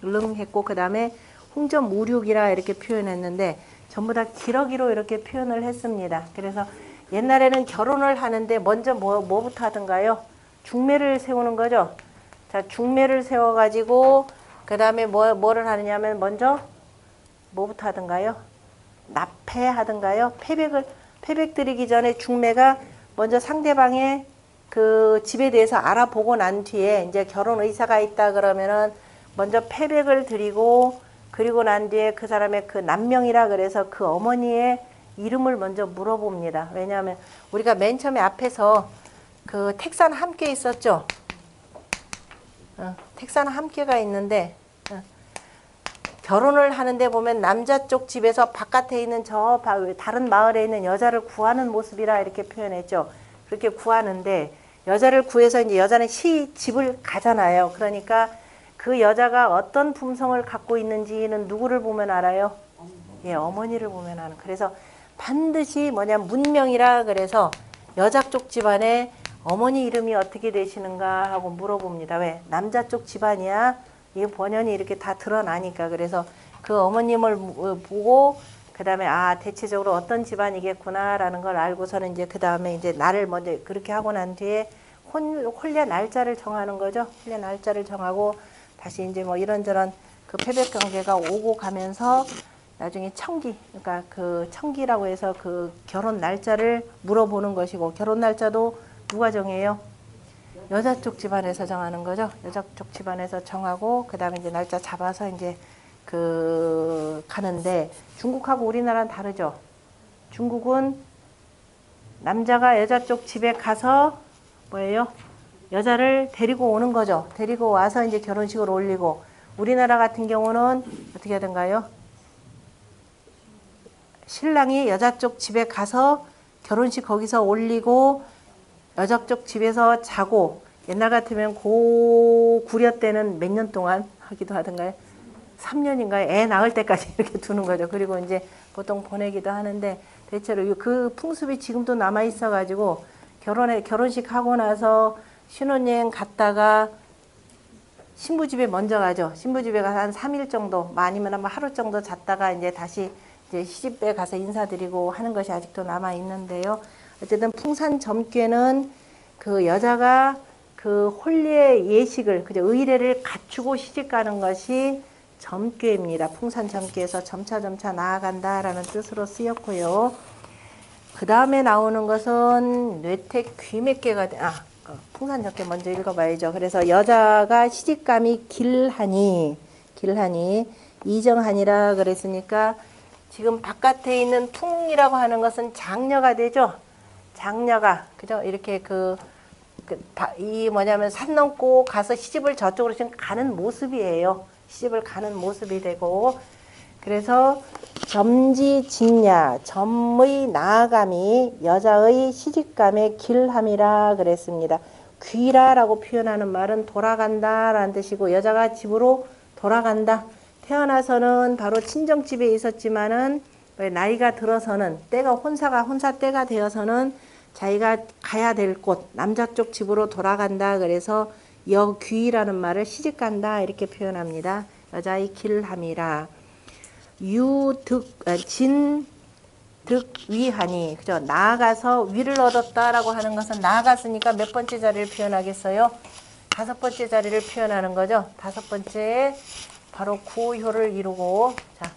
릉 했고 그 다음에 홍점 우륙이라 이렇게 표현했는데 전부 다 기러기로 이렇게 표현을 했습니다. 그래서 옛날에는 결혼을 하는데 먼저 뭐부터 하던가요? 중매를 세우는 거죠. 자, 중매를 세워가지고 그 다음에 뭐를 하느냐면 먼저 뭐부터 하던가요? 납패하던가요? 패백 드리기 전에 중매가 먼저 상대방의 그 집에 대해서 알아보고 난 뒤에 이제 결혼 의사가 있다 그러면은 먼저 패백을 드리고 그리고 난 뒤에 그 사람의 그 남명이라 그래서 그 어머니의 이름을 먼저 물어봅니다. 왜냐하면 우리가 맨 처음에 앞에서 그 택산 함께 있었죠. 택산 함께가 있는데 결혼을 하는데 보면 남자 쪽 집에서 바깥에 있는 저 다른 마을에 있는 여자를 구하는 모습이라 이렇게 표현했죠. 그렇게 구하는데 여자를 구해서 이제 여자는 집을 가잖아요. 그러니까 그 여자가 어떤 품성을 갖고 있는지는 누구를 보면 알아요? 예, 어머니를 보면 아는. 그래서 반드시 문명이라 그래서 여자 쪽 집안에 어머니 이름이 어떻게 되시는가 하고 물어봅니다. 왜? 남자 쪽 집안이야. 이 번연이 이렇게 다 드러나니까. 그래서 그 어머님을 보고 그 다음에 대체적으로 어떤 집안이겠구나라는 걸 알고서는 이제 그 다음에 이제 나를 먼저 그렇게 하고 난 뒤에 혼례 날짜를 정하는 거죠. 혼례 날짜를 정하고 다시 이제 이런저런 그 패백 관계가 오고 가면서 나중에 청기, 그러니까 그 청기라고 해서 그 결혼 날짜를 물어보는 것이고 결혼 날짜도 누가 정해요? 여자 쪽 집안에서 정하는 거죠. 여자 쪽 집안에서 정하고 그 다음에 이제 날짜 잡아서 이제 그 가는데 중국하고 우리나라는 다르죠. 중국은 남자가 여자 쪽 집에 가서 뭐예요? 여자를 데리고 오는 거죠. 데리고 와서 이제 결혼식을 올리고 우리나라 같은 경우는 어떻게 하던가요? 신랑이 여자 쪽 집에 가서 결혼식 거기서 올리고 여자 쪽 집에서 자고 옛날 같으면 고구려 때는 몇 년 동안 하기도 하던가요? 3년인가요? 애 낳을 때까지 이렇게 두는 거죠. 그리고 이제 보통 보내기도 하는데 대체로 그 풍습이 지금도 남아 있어 가지고 결혼식 하고 나서 신혼여행 갔다가 신부 집에 먼저 가죠. 신부 집에 가서 한 3일 정도, 아니면 하루 정도 잤다가 이제 다시 이제 시집에 가서 인사드리고 하는 것이 아직도 남아 있는데요. 어쨌든 풍산 점괘는 그 여자가 그 혼례 예식을, 그죠, 의례를 갖추고 시집 가는 것이 점괘입니다. 풍산 점괘에서 점차 나아간다라는 뜻으로 쓰였고요. 그 다음에 나오는 것은 뇌택 귀맥계가 풍산 점괘 먼저 읽어봐야죠. 그래서 여자가 시집감이 길하니 이정하니라 그랬으니까 지금 바깥에 있는 풍이라고 하는 것은 장녀가 되죠. 장녀가 그죠? 이렇게 이 뭐냐면 산 넘고 가서 시집을 저쪽으로 지금 가는 모습이에요. 시집을 가는 모습이 되고 그래서 점지진야 점의 나아감이 여자의 시집감의 길함이라 그랬습니다. 귀라라고 표현하는 말은 돌아간다라는 뜻이고 여자가 집으로 돌아간다. 태어나서는 바로 친정집에 있었지만은 나이가 들어서는 혼사 때가 되어서는 자기가 가야 될 곳 남자 쪽 집으로 돌아간다. 그래서 여귀라는 말을 시집간다 이렇게 표현합니다. 여자의 길함이라. 진득위하니 그죠? 나아가서 위를 얻었다라고 하는 것은 나아갔으니까 몇 번째 자리를 표현하겠어요? 5번째 자리를 표현하는 거죠. 5번째 바로 구효를 이루고 자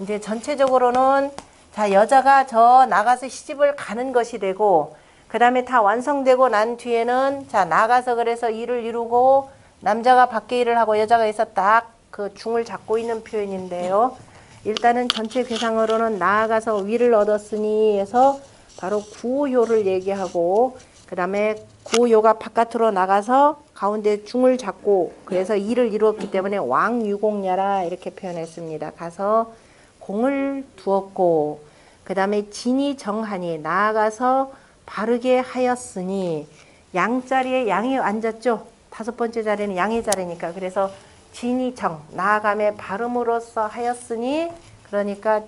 이제 전체적으로는 자 여자가 저 나가서 시집을 가는 것이 되고 그 다음에 다 완성되고 난 뒤에는 자 나가서 그래서 일을 이루고 남자가 밖에 일을 하고 여자가 있어 딱 그 중을 잡고 있는 표현인데요. 일단은 전체 괴상으로는 나아가서 위를 얻었으니 해서 바로 구효를 얘기하고 그 다음에 구효가 바깥으로 나가서 가운데 중을 잡고 그래서 일을 이루었기 때문에 왕유공야라 이렇게 표현했습니다. 가서 공을 두었고 그 다음에 진이 정하니 나아가서 바르게 하였으니 양자리에 양이 앉았죠. 5번째 자리는 양의 자리니까 그래서 진이 정 나아감의 발음으로써 하였으니 그러니까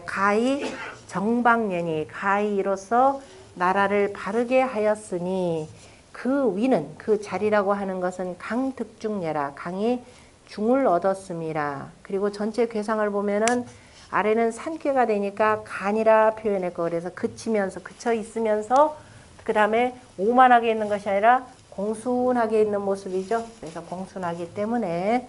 가히 정방년이 가히로서 나라를 바르게 하였으니 그 위는 그 자리라고 하는 것은 강득중예라 강이 중을 얻었음이라. 그리고 전체 괴상을 보면은 아래는 산괴가 되니까 간이라 표현했고 그래서 그쳐 있으면서 그 다음에 오만하게 있는 것이 아니라 공순하게 있는 모습이죠. 그래서 공순하기 때문에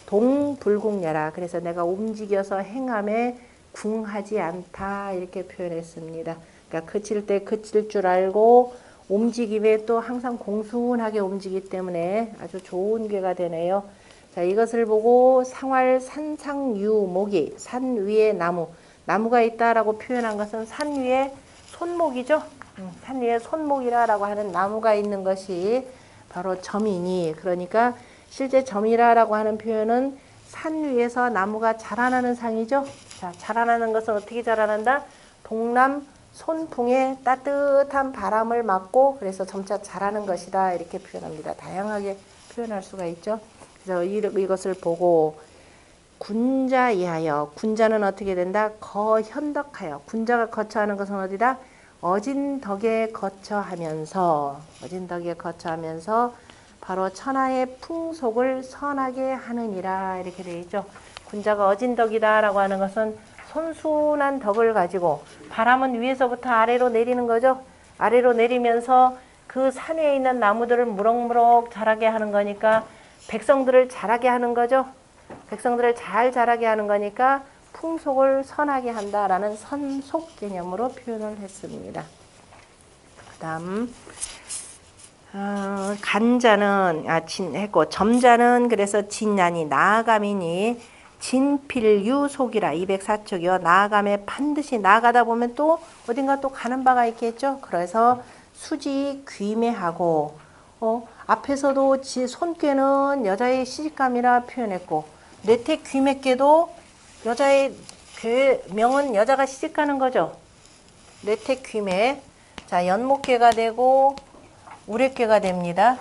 동불궁야라. 그래서 내가 움직여서 행함에 궁하지 않다 이렇게 표현했습니다. 그러니까 그칠 때 그칠 줄 알고 움직임에 또 항상 공순하게 움직이기 때문에 아주 좋은 괴가 되네요. 자 이것을 보고 상활 산상유목이 산 위에 나무가 있다라고 표현한 것은 산 위에 손목이죠. 산 위에 손목이라고 하는 나무가 있는 것이 바로 점이니 그러니까 실제 점이라고 하는 표현은 산 위에서 나무가 자라나는 상이죠. 자, 자라나는 것은 어떻게 자라난다? 동남 손풍에 따뜻한 바람을 맞고 그래서 점차 자라는 것이다 이렇게 표현합니다. 다양하게 표현할 수가 있죠. 그래서 이것을 보고 군자 이하여 군자는 어떻게 된다? 거현덕하여 군자가 거처하는 것은 어디다? 어진덕에 거처하면서 바로 천하의 풍속을 선하게 하느니라 이렇게 되어 있죠. 군자가 어진덕이다 라고 하는 것은 손순한 덕을 가지고 바람은 위에서부터 아래로 내리는 거죠. 아래로 내리면서 그 산 위에 있는 나무들을 무럭무럭 자라게 하는 거니까 백성들을 자라게 하는 거죠. 백성들을 잘 자라게 하는 거니까 풍속을 선하게 한다라는 선속 개념으로 표현을 했습니다. 그 다음 간자는 했고 점자는 그래서 진난이 나아감이니 진필유속이라 204쪽이요. 나아감에 반드시 나아가다 보면 또 어딘가 또 가는 바가 있겠죠. 그래서 수지 귀매하고 앞에서도 손괴는 여자의 시집감이라 표현했고 뇌택 귀매께도 여자의 명은 여자가 시집가는 거죠. 뇌택 귀매. 자 연목괴가 되고 우레괴가 됩니다.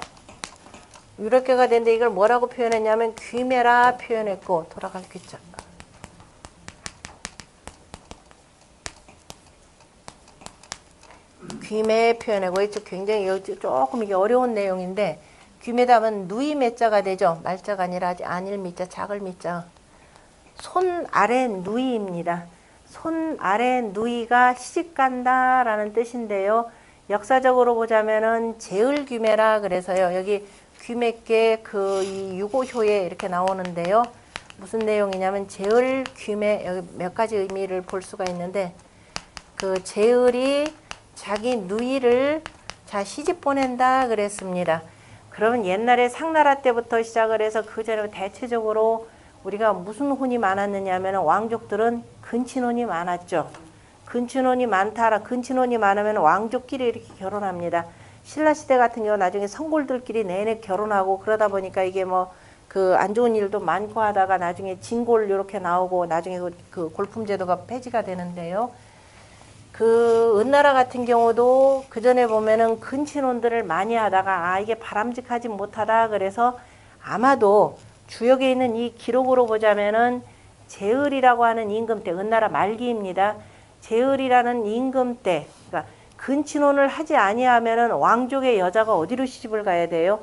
우레괴가 되는데 이걸 뭐라고 표현했냐면 귀매라 표현했고 돌아갈 귀자. 귀매 표현하고 이쪽 굉장히 조금 이게 어려운 내용인데 귀매다면 누이 매자가 되죠. 말자가 아니라 안일 미자 작을 미자. 손 아래 누이입니다. 손 아래 누이가 시집간다 라는 뜻인데요. 역사적으로 보자면은 제을귀매라 그래서요. 여기 귀매께 이 유고효에 이렇게 나오는데요. 무슨 내용이냐면 제을귀매 여기 몇 가지 의미를 볼 수가 있는데 그 제을이 자기 누이를 시집 보낸다 그랬습니다. 그러면 옛날에 상나라 때부터 시작을 해서 그 전에 대체적으로 우리가 무슨 혼이 많았느냐 하면 왕족들은 근친혼이 많았죠. 근친혼이 많다라 근친혼이 많으면 왕족끼리 이렇게 결혼합니다. 신라시대 같은 경우 나중에 성골들끼리 내내 결혼하고 그러다 보니까 이게 뭐 그 안 좋은 일도 많고 하다가 나중에 진골 이렇게 나오고 나중에 그 골품제도가 폐지가 되는데요. 그 은나라 같은 경우도 그 전에 보면은 근친혼들을 많이 하다가 아 이게 바람직하지 못하다 그래서 아마도 주역에 있는 이 기록으로 보자면은 제을이라고 하는 임금 때 은나라 말기입니다. 제을이라는 임금 때 그러니까 근친혼을 하지 아니하면은 왕족의 여자가 어디로 시집을 가야 돼요?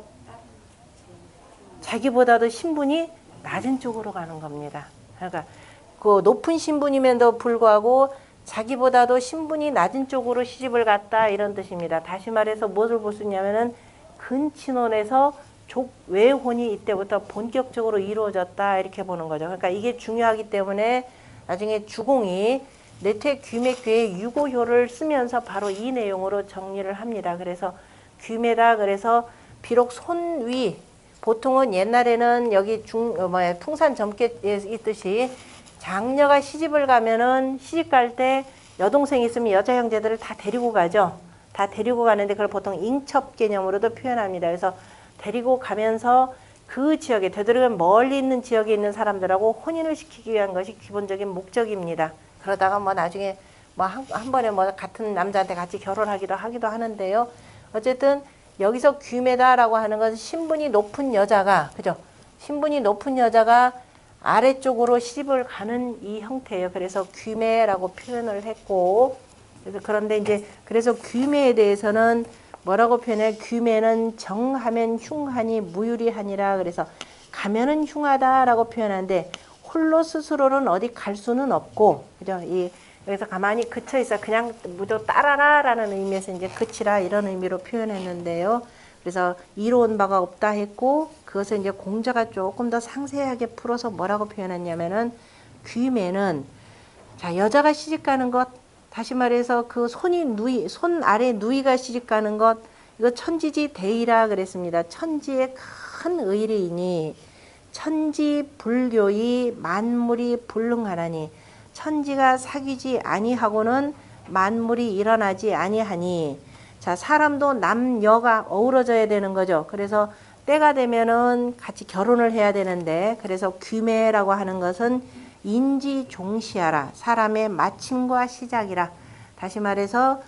자기보다도 신분이 낮은 쪽으로 가는 겁니다. 그러니까 그 높은 신분임에도 불구하고 자기보다도 신분이 낮은 쪽으로 시집을 갔다 이런 뜻입니다. 다시 말해서 무엇을 볼 수 있냐면은 근친혼에서 족외혼이 이때부터 본격적으로 이루어졌다 이렇게 보는 거죠. 그러니까 이게 중요하기 때문에 나중에 주공이 내퇴귀매괴의 유고효를 쓰면서 바로 이 내용으로 정리를 합니다. 그래서 귀매다 그래서 비록 손위 보통은 옛날에는 여기 풍산 점괘에 있듯이 장녀가 시집을 가면은 시집 갈 때 여동생이 있으면 여자 형제들을 다 데리고 가죠. 다 데리고 가는데 그걸 보통 인첩 개념으로도 표현합니다. 그래서 데리고 가면서 그 지역에 되도록이면 멀리 있는 지역에 있는 사람들하고 혼인을 시키기 위한 것이 기본적인 목적입니다. 그러다가 뭐 나중에 뭐 한 번에 뭐 같은 남자한테 같이 결혼하기도 하는데요. 어쨌든 여기서 귀매다라고 하는 것은 신분이 높은 여자가 그죠? 신분이 높은 여자가 아래쪽으로 시집을 가는 이 형태예요. 그래서 귀매라고 표현을 했고 그런데 이제 그래서 귀매에 대해서는 뭐라고 표현해? 귀매는 정하면 흉하니 무유리하니라. 그래서 가면은 흉하다라고 표현하는데 홀로 스스로는 어디 갈 수는 없고 그죠? 여기서 가만히 그쳐 있어 그냥 무조 따라라라는 의미에서 이제 그치라 이런 의미로 표현했는데요. 그래서 이로운 바가 없다 했고 그것을 이제 공자가 조금 더 상세하게 풀어서 뭐라고 표현했냐면은 귀매는 자 여자가 시집가는 것 다시 말해서 그 손 아래 누이가 시집가는 것 이거 천지지 대의라 그랬습니다. 천지의 큰 의리이니 천지 불교이 만물이 불능하나니 천지가 사귀지 아니하고는 만물이 일어나지 아니하니 자 사람도 남여가 어우러져야 되는 거죠. 그래서 때가 되면은 같이 결혼을 해야 되는데 그래서 귀매라고 하는 것은 인지종시하라 사람의 마침과 시작이라. 다시 말해서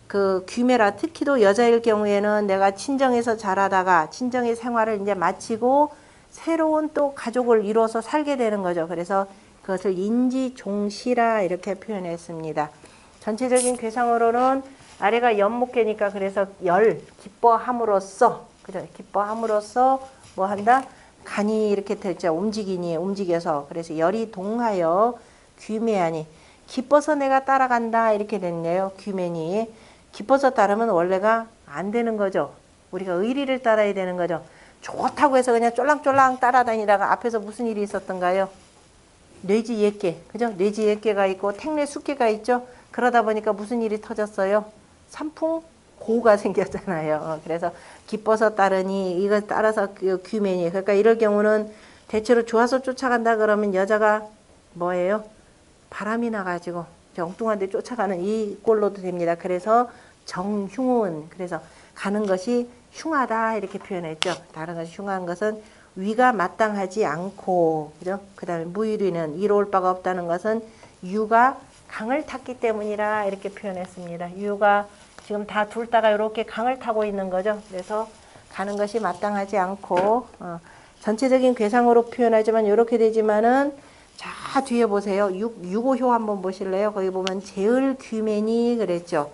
그 귀매라 특히도 여자일 경우에는 내가 친정에서 자라다가 친정의 생활을 이제 마치고 새로운 또 가족을 이루어서 살게 되는 거죠. 그래서 그것을 인지종시라 이렇게 표현했습니다. 전체적인 괴상으로는 아래가 연목계니까 그래서 기뻐함으로써 그죠? 기뻐함으로써 뭐 한다? 간이 이렇게 됐죠. 움직여서 그래서 열이 동하여 귀매하니 기뻐서 내가 따라간다 이렇게 됐네요. 귀매니 기뻐서 따르면 원래가 안 되는 거죠. 우리가 의리를 따라야 되는 거죠. 좋다고 해서 그냥 쫄랑쫄랑 따라다니다가 앞에서 무슨 일이 있었던가요? 뇌지예끼, 그죠? 뇌지예끼가 있고 택뇌숙기가 있죠. 그러다 보니까 무슨 일이 터졌어요? 삼풍고가 생겼잖아요. 그래서 기뻐서 따르니 이거 따라서 귀매니 그러니까 이럴 경우는 대체로 좋아서 쫓아간다 그러면 여자가 뭐예요? 바람이 나가지고 엉뚱한 데 쫓아가는 이 꼴로도 됩니다. 그래서 정흉은 그래서 가는 것이 흉하다 이렇게 표현했죠. 다른 것이 흉한 것은 위가 마땅하지 않고 그죠? 그다음에 무유리는 이로울 바가 없다는 것은 유가 강을 탔기 때문이라 이렇게 표현했습니다. 유가 지금 다 둘 다가 이렇게 강을 타고 있는 거죠. 그래서 가는 것이 마땅하지 않고 전체적인 괴상으로 표현하지만 이렇게 되지만은 자 뒤에 보세요. 유고효 한번 보실래요? 거기 보면 제을귀매니 그랬죠.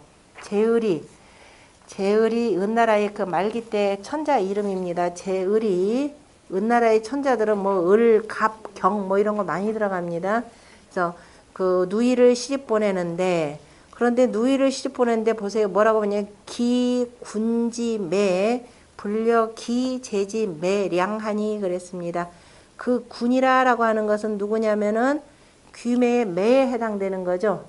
제을이 은나라의 그 말기 때 천자 이름입니다. 제을이 은나라의 천자들은 뭐 을, 갑, 경 뭐 이런 거 많이 들어갑니다. 그래서 그 누이를 시집 보내는데 그런데 누이를 시집 보내는데 보세요. 뭐라고 보냐? 기, 군지, 매, 불려 기, 제지, 매, 량하니 그랬습니다. 그 군이라라고 하는 것은 누구냐면은 귀매의 매에 해당되는 거죠.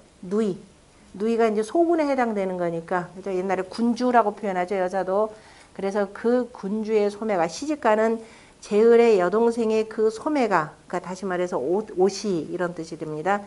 누이가 이제 소군에 해당되는 거니까 그죠? 옛날에 군주라고 표현하죠. 여자도. 그래서 그 군주의 소매가 시집가는 제을의 여동생의 그 소매가, 그러니까 다시 말해서 옷이 이런 뜻이 됩니다.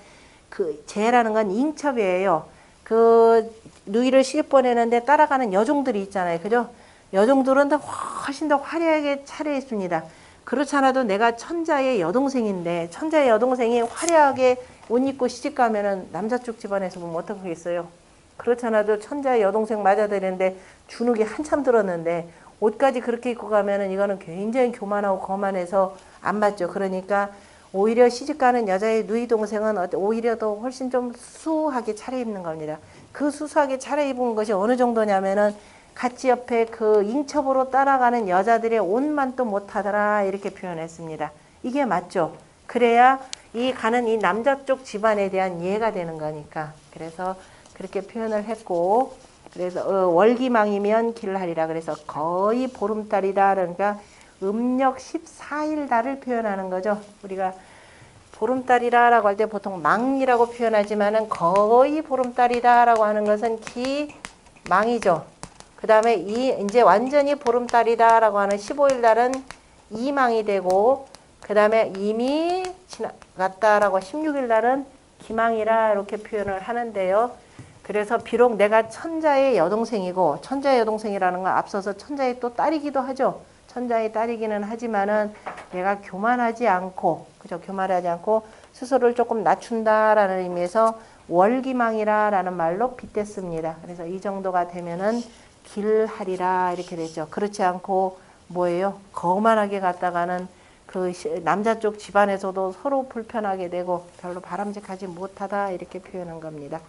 그 제라는 건 인첩이에요. 그 누이를 시집 보내는데 따라가는 여종들이 있잖아요. 그죠? 여종들은 훨씬 더 화려하게 차려입습니다. 그렇지 않아도 내가 천자의 여동생인데 천자의 여동생이 화려하게 옷 입고 시집 가면은 남자 쪽 집안에서 보면 어떡하겠어요? 그렇지 않아도 천자의 여동생 맞아들이는데 주눅이 한참 들었는데 옷까지 그렇게 입고 가면은 이거는 굉장히 교만하고 거만해서 안 맞죠. 그러니까 오히려 시집가는 여자의 누이 동생은 오히려 더 훨씬 좀 수수하게 차려입는 겁니다. 그 수수하게 차려입은 것이 어느 정도냐면은 같이 옆에 그 인첩으로 따라가는 여자들의 옷만 또 못하더라 이렇게 표현했습니다. 이게 맞죠. 그래야 이 가는 이 남자 쪽 집안에 대한 이해가 되는 거니까. 그래서 그렇게 표현을 했고, 그래서 월기망이면 길하리라. 그래서 거의 보름달이다. 그러니까 음력 14일 달을 표현하는 거죠. 우리가 보름달이라고 할 때 보통 망이라고 표현하지만은 거의 보름달이다라고 하는 것은 기망이죠. 그 다음에 이제 완전히 보름달이다라고 하는 15일 달은 이망이 되고, 그 다음에 이미 지나갔다라고 16일 달은 기망이라 이렇게 표현을 하는데요. 그래서 비록 내가 천자의 여동생이고, 천자의 여동생이라는 건 앞서서 천자의 또 딸이기도 하죠. 천자의 딸이기는 하지만은 내가 교만하지 않고, 그죠? 교만하지 않고 스스로를 조금 낮춘다라는 의미에서 월기망이라라는 말로 빗댔습니다. 그래서 이 정도가 되면은 길하리라 이렇게 되죠. 그렇지 않고 뭐예요? 거만하게 갔다가는 그 남자 쪽 집안에서도 서로 불편하게 되고 별로 바람직하지 못하다 이렇게 표현한 겁니다.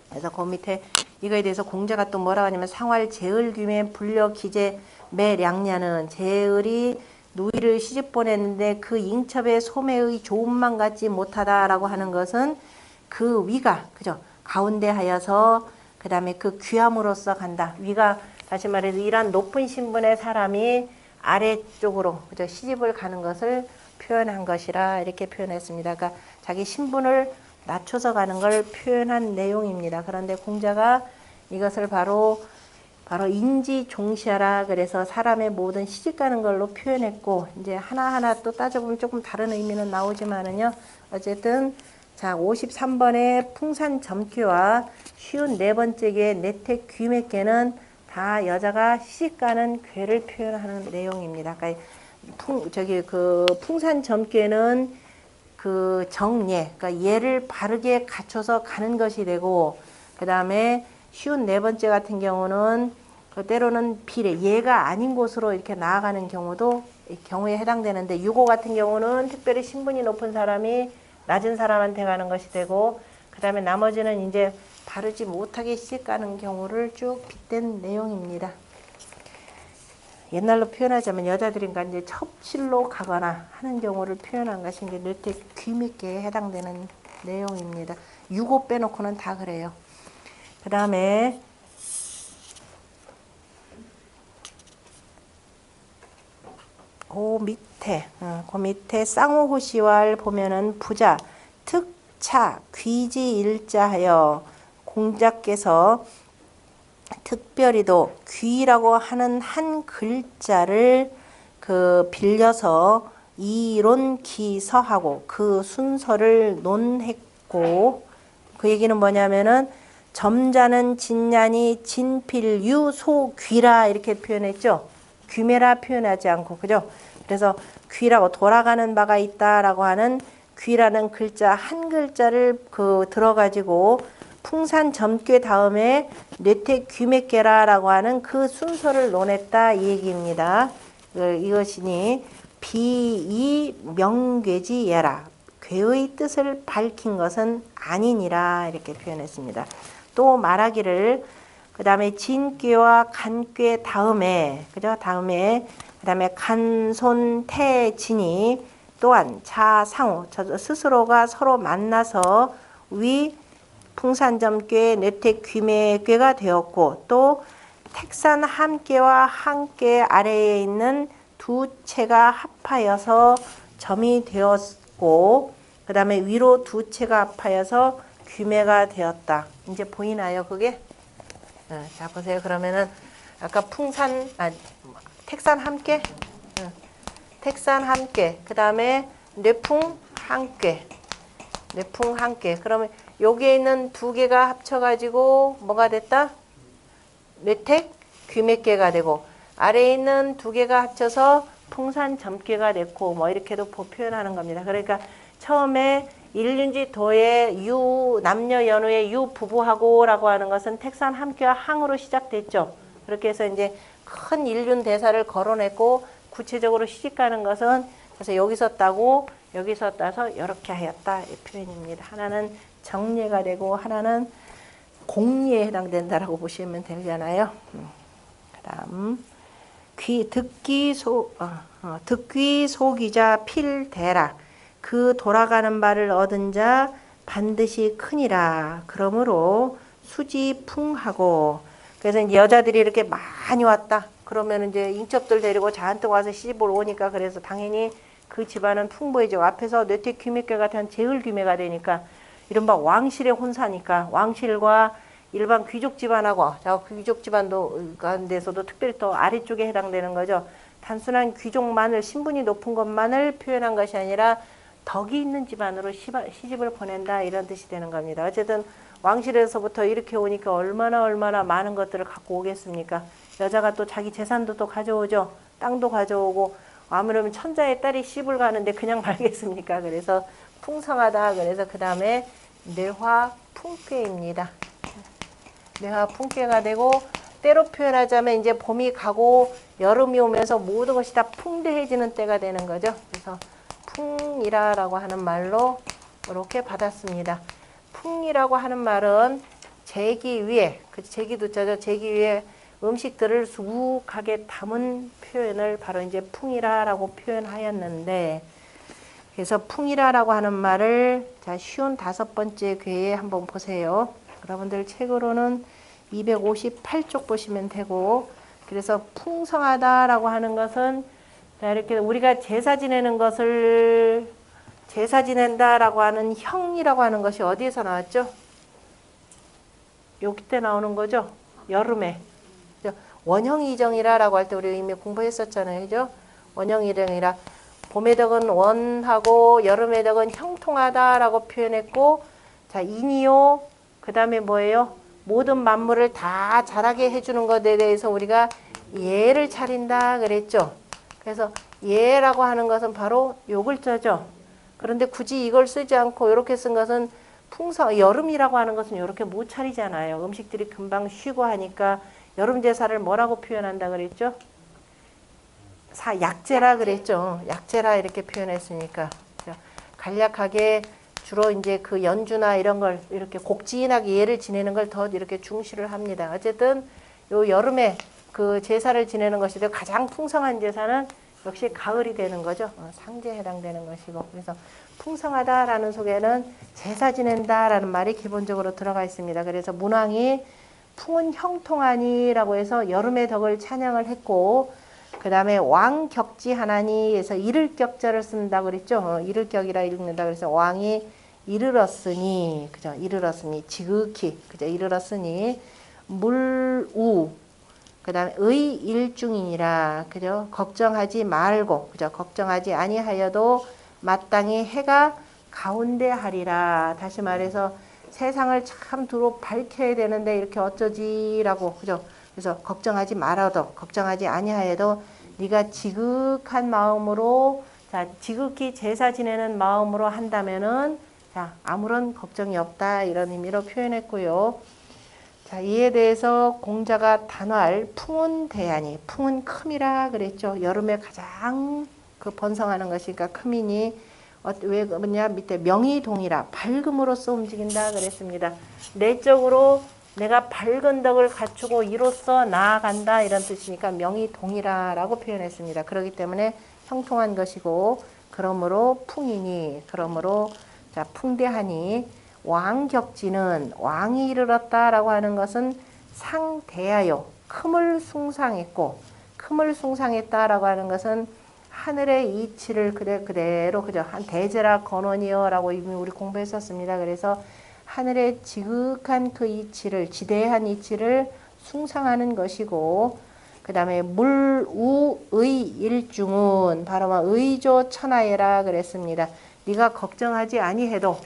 그래서 그 밑에 이거에 대해서 공자가 또 뭐라고 하냐면 상활 제을 귀매 불려 기재 매량냐는 제을이 누이를 시집 보냈는데 그 잉첩의 소매의 조음만 갖지 못하다라고 하는 것은 그 위가 그죠 가운데 하여서 그 다음에 그 귀함으로써 간다. 위가 다시 말해서 이러한 높은 신분의 사람이 아래쪽으로 그죠 시집을 가는 것을 표현한 것이라 이렇게 표현했습니다. 그러니까 자기 신분을 낮춰서 가는 걸 표현한 내용입니다. 그런데 공자가 이것을 바로 인지종시하라 그래서 사람의 모든 시집 가는 걸로 표현했고 이제 하나하나 또 따져보면 조금 다른 의미는 나오지만은요. 어쨌든 자 53번의 풍산점괘와 54번째 내택 귀매께는 다 여자가 시집 가는 궤를 표현하는 내용입니다. 그러니까 풍산점괘는 그 정예, 그러니까 예를 바르게 갖춰서 가는 것이 되고, 그 다음에 54번째 같은 경우는 때로는 비례, 예가 아닌 곳으로 이렇게 나아가는 경우에 해당되는데, 6호 같은 경우는 특별히 신분이 높은 사람이 낮은 사람한테 가는 것이 되고, 그 다음에 나머지는 이제 바르지 못하게 시집 가는 경우를 쭉 빗댄 내용입니다. 옛날로 표현하자면 여자들인가 이제 첩실로 가거나 하는 경우를 표현한 것이 이제 뇌택 귀밀계에 해당되는 내용입니다. 6호 빼놓고는 다 그래요. 그 다음에 그 밑에 쌍호호시왈 보면은 부자 특차 귀지 일자하여 공자께서 특별히도 귀라고 하는 한 글자를 빌려서 이론기서하고 그 순서를 논했고, 그 얘기는 뭐냐면은 점자는 진냐니 진필유 소귀라 이렇게 표현했죠. 귀매라 표현하지 않고 그죠. 그래서 귀라고 돌아가는 바가 있다라고 하는 귀라는 글자 한 글자를 들어가지고 풍산점괘 다음에 뇌택 귀매께라라고 하는 그 순서를 논했다 이 얘기입니다. 이것이니 비이 명괴지 예라 괴의 뜻을 밝힌 것은 아니니라 이렇게 표현했습니다. 또 말하기를 그 다음에 진꾀와 간꾀 다음에 그죠 다음에 그 다음에 간손태진이 또한 자상호 스스로가 서로 만나서 위 풍산점괘 뇌택 귀매꾀가 되었고, 또 택산 함께와 함께 아래에 있는 두 채가 합하여서 점이 되었고, 그 다음에 위로 두 채가 합하여서 귀매가 되었다. 이제 보이나요 그게? 자 보세요. 그러면은 아까 택산 함께 택산 함께, 그 다음에 뇌풍 함께, 뇌풍 함께. 그러면 여기에 있는 두 개가 합쳐가지고 뭐가 됐다? 뇌택 귀맥계가 되고, 아래에 있는 두 개가 합쳐서 풍산점계가 됐고, 뭐 이렇게도 표현하는 겁니다. 그러니까 처음에 일륜지 도의 유 남녀 연우의 유 부부하고라고 하는 것은 택산 함께와 항으로 시작됐죠. 그렇게 해서 이제 큰 일륜 대사를 거론했고, 구체적으로 시집가는 것은 그래서 여기서 따고 여기서 따서 이렇게 하였다 이 표현입니다. 하나는 정례가 되고 하나는 공례에 해당된다라고 보시면 되잖아요. 그다음 듣기 소기자 필대라. 그 돌아가는 바를 얻은 자 반드시 크니라. 그러므로 수지풍하고. 그래서 이제 여자들이 이렇게 많이 왔다. 그러면 이제 인첩들 데리고 잔뜩 와서 시집을 오니까 그래서 당연히 그 집안은 풍부해지고 앞에서 뇌택 귀맥계가 된 제을 귀매가 되니까 이른바 왕실의 혼사니까 왕실과 일반 귀족 집안하고 귀족 집안도 가운데서도 특별히 더 아래쪽에 해당되는 거죠. 단순한 귀족만을 신분이 높은 것만을 표현한 것이 아니라 덕이 있는 집안으로 시집을 보낸다 이런 뜻이 되는 겁니다. 어쨌든 왕실에서부터 이렇게 오니까 얼마나 많은 것들을 갖고 오겠습니까? 여자가 또 자기 재산도 또 가져오죠. 땅도 가져오고 아무래도 천자의 딸이 시집을 가는데 그냥 말겠습니까? 그래서 풍성하다. 그래서 그 다음에 뇌화풍괴입니다. 뇌화풍괴가 되고 때로 표현하자면 이제 봄이 가고 여름이 오면서 모든 것이 다 풍대해지는 때가 되는 거죠. 그래서 풍이라라고 하는 말로 이렇게 받았습니다. 풍이라고 하는 말은 재기 위에, 재기도자죠. 재기 위에 음식들을 수북하게 담은 표현을 바로 이제 풍이라라고 표현하였는데, 그래서 풍이라라고 하는 말을 자 쉬운 5번째 괴에 한번 보세요. 여러분들 책으로는 258쪽 보시면 되고, 그래서 풍성하다라고 하는 것은 이렇게 우리가 제사 지내는 것을 제사 지낸다라고 하는 형이라고 하는 것이 어디에서 나왔죠? 여기 때 나오는 거죠. 여름에. 원형이정이라라고 할 때 우리 이미 공부했었잖아요. 그죠? 원형이정이라 봄의 덕은 원하고 여름의 덕은 형통하다라고 표현했고, 자 인이요. 그 다음에 뭐예요? 모든 만물을 다 자라게 해주는 것에 대해서 우리가 예를 차린다 그랬죠. 그래서 예라고 하는 것은 바로 요 글자죠. 그런데 굳이 이걸 쓰지 않고 이렇게 쓴 것은 여름이라고 하는 것은 이렇게 못 차리잖아요. 음식들이 금방 쉬고 하니까 여름 제사를 뭐라고 표현한다 그랬죠? 약제라 그랬죠. 약제라 이렇게 표현했으니까. 간략하게 주로 이제 그 연주나 이런 걸 이렇게 곡진하게 예를 지내는 걸 더 이렇게 중시를 합니다. 어쨌든 요 여름에 그 제사를 지내는 것이 가장 풍성한 제사는 역시 가을이 되는 거죠. 상제에 해당되는 것이고. 그래서 풍성하다라는 속에는 제사 지낸다라는 말이 기본적으로 들어가 있습니다. 그래서 문왕이 풍은 형통하니라고 해서 여름의 덕을 찬양을 했고, 그 다음에 왕격지하나니 해서 이를격자를 쓴다고 그랬죠. 이를격이라 읽는다 그래서 왕이 이르렀으니, 그죠? 이르렀으니 지극히, 그죠? 이르렀으니 물우, 그 다음에 의일중이니라, 그죠? 걱정하지 말고, 그죠? 걱정하지 아니하여도 마땅히 해가 가운데 하리라. 다시 말해서 세상을 참 두루 밝혀야 되는데 이렇게 어쩌지라고, 그죠? 그래서 걱정하지 말아도, 걱정하지 아니하여도 네가 지극한 마음으로, 자 지극히 제사 지내는 마음으로 한다면은 자 아무런 걱정이 없다 이런 의미로 표현했고요. 자 이에 대해서 공자가 단활 풍은 대하니, 풍은 큼이라 그랬죠. 여름에 가장 그 번성하는 것이니까 큼이니 왜 그러냐, 밑에 명의동이라 밝음으로써 움직인다 그랬습니다. 내적으로 내가 밝은 덕을 갖추고 이로써 나아간다 이런 뜻이니까 명의동이라라고 표현했습니다. 그렇기 때문에 형통한 것이고, 그러므로 풍이니, 그러므로 자 풍대하니, 왕격지는 왕이 이르렀다라고 하는 것은 상대하여 큼을 숭상했고, 큼을 숭상했다라고 하는 것은 하늘의 이치를 그대로 그죠? 한 대제라 건원이여라고 이미 우리 공부했었습니다. 그래서 하늘의 지극한 그 이치를, 지대한 이치를 숭상하는 것이고, 그 다음에 물우의 일중은 바로 의조천하예라 그랬습니다. 네가 걱정하지 아니해도,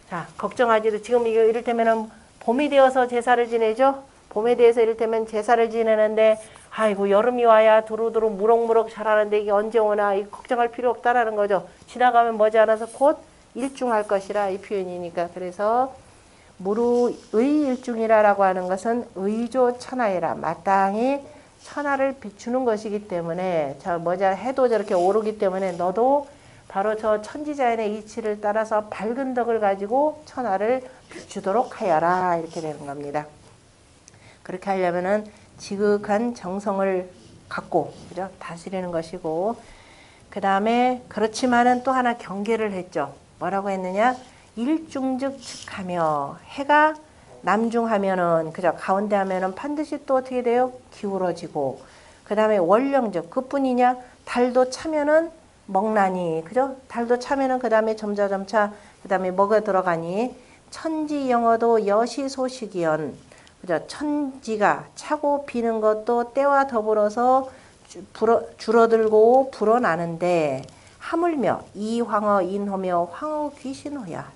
자, 걱정하지도, 지금 이거 이를테면은 봄이 되어서 제사를 지내죠? 봄에 대해서 이를테면 제사를 지내는데, 아이고, 여름이 와야 두루두루 무럭무럭 자라는데 이게 언제 오나, 이거 걱정할 필요 없다라는 거죠. 지나가면 머지않아서 곧 일중할 것이라, 이 표현이니까. 그래서 무르의 일중이라고 하는 것은 의조천하예라, 마땅히 천하를 비추는 것이기 때문에, 해도 저렇게 오르기 때문에 너도 바로 저 천지자연의 이치를 따라서 밝은 덕을 가지고 천하를 비추도록 하여라, 이렇게 되는 겁니다. 그렇게 하려면은 지극한 정성을 갖고, 그죠? 다스리는 것이고, 그 다음에 그렇지만은 또 하나 경계를 했죠. 뭐라고 했느냐? 일중즉 측하며, 해가 남중하면은, 그죠? 가운데 하면은 반드시 또 어떻게 돼요? 기울어지고, 그 다음에 월령즉, 그뿐이냐? 달도 차면은 먹나니, 그죠? 달도 차면은 그 다음에 점차 그 다음에 뭐가 들어가니? 천지 영어도 여시소식이연, 그죠? 천지가 차고 비는 것도 때와 더불어서 줄어들고 불어나는데, 하물며 이황어 인호며 황어 귀신호야.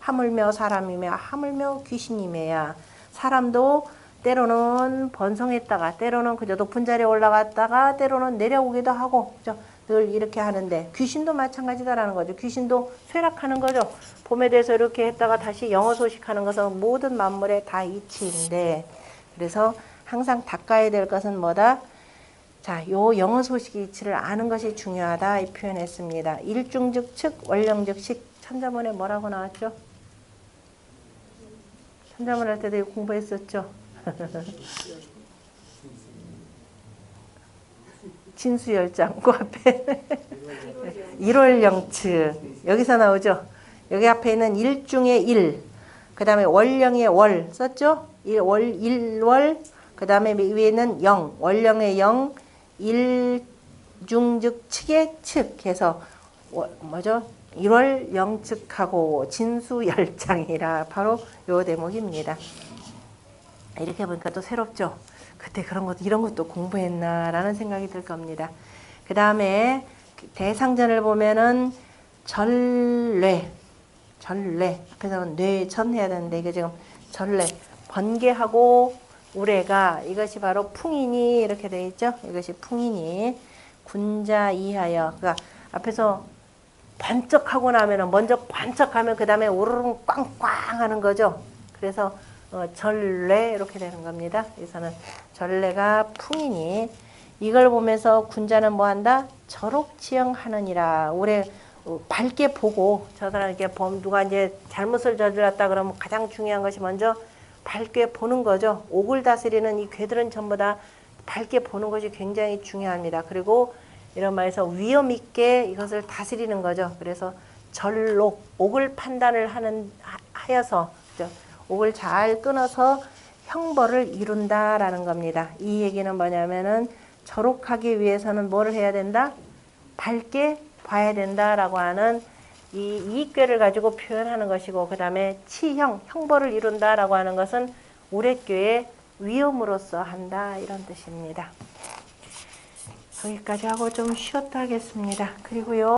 하물며 사람이며 하물며 귀신이며야. 사람도 때로는 번성했다가, 때로는 그저 높은 자리에 올라갔다가, 때로는 내려오기도 하고, 그죠? 늘 이렇게 하는데, 귀신도 마찬가지다라는 거죠. 귀신도 쇠락하는 거죠. 봄에 대해서 이렇게 했다가 다시 영어 소식하는 것은 모든 만물의 다 이치인데, 그래서 항상 닦아야 될 것은 뭐다? 자, 요 영어 소식의 이치를 아는 것이 중요하다, 이 표현했습니다. 일중즉 측, 월령즉 식. 천자문에 뭐라고 나왔죠? 천자문 할 때도 이거 공부했었죠? 진수열장, 그 앞에 1월령측, 여기서 나오죠? 여기 앞에 있는 일중의 일, 그 다음에 월령의 월 썼죠? 일월, 그 다음에 위에는 영, 월령의 영, 일중즉 측의 측 해서 뭐죠? 1월 영측하고 진수열장이라 바로 요 대목입니다. 이렇게 보니까 또 새롭죠? 그때 이런 것도 공부했나라는 생각이 들 겁니다. 그 다음에 대상전을 보면은 전례, 앞에서는 뇌전 해야 되는데, 이게 지금 전례, 번개하고 우레가, 이것이 바로 풍인이 이렇게 되어 있죠? 이것이 풍인이 군자 이하여, 그러니까 앞에서 번쩍하고 나면은, 먼저 번쩍하면 그 다음에 우르릉 꽝꽝 하는 거죠. 그래서 전례 이렇게 되는 겁니다. 여기서는 전례가 풍이니, 이걸 보면서 군자는 뭐 한다? 저록지형하느니라. 올해 밝게 보고, 저 사람에게 누가 이제 잘못을 저질렀다 그러면 가장 중요한 것이 먼저 밝게 보는 거죠. 옥을 다스리는 이 괴들은 전부 다 밝게 보는 것이 굉장히 중요합니다. 그리고 이런 말에서 위험 있게 이것을 다스리는 거죠. 그래서 절록, 옥을 판단을 하여서, 그죠? 옥을 잘 끊어서 형벌을 이룬다라는 겁니다. 이 얘기는 뭐냐면은, 저록하기 위해서는 뭐를 해야 된다? 밝게 봐야 된다라고 하는 이 이익괴를 가지고 표현하는 것이고, 그 다음에 치형, 형벌을 이룬다라고 하는 것은 우레괴의 위험으로서 한다, 이런 뜻입니다. 여기까지 하고 좀 쉬었다 하겠습니다. 그리고요.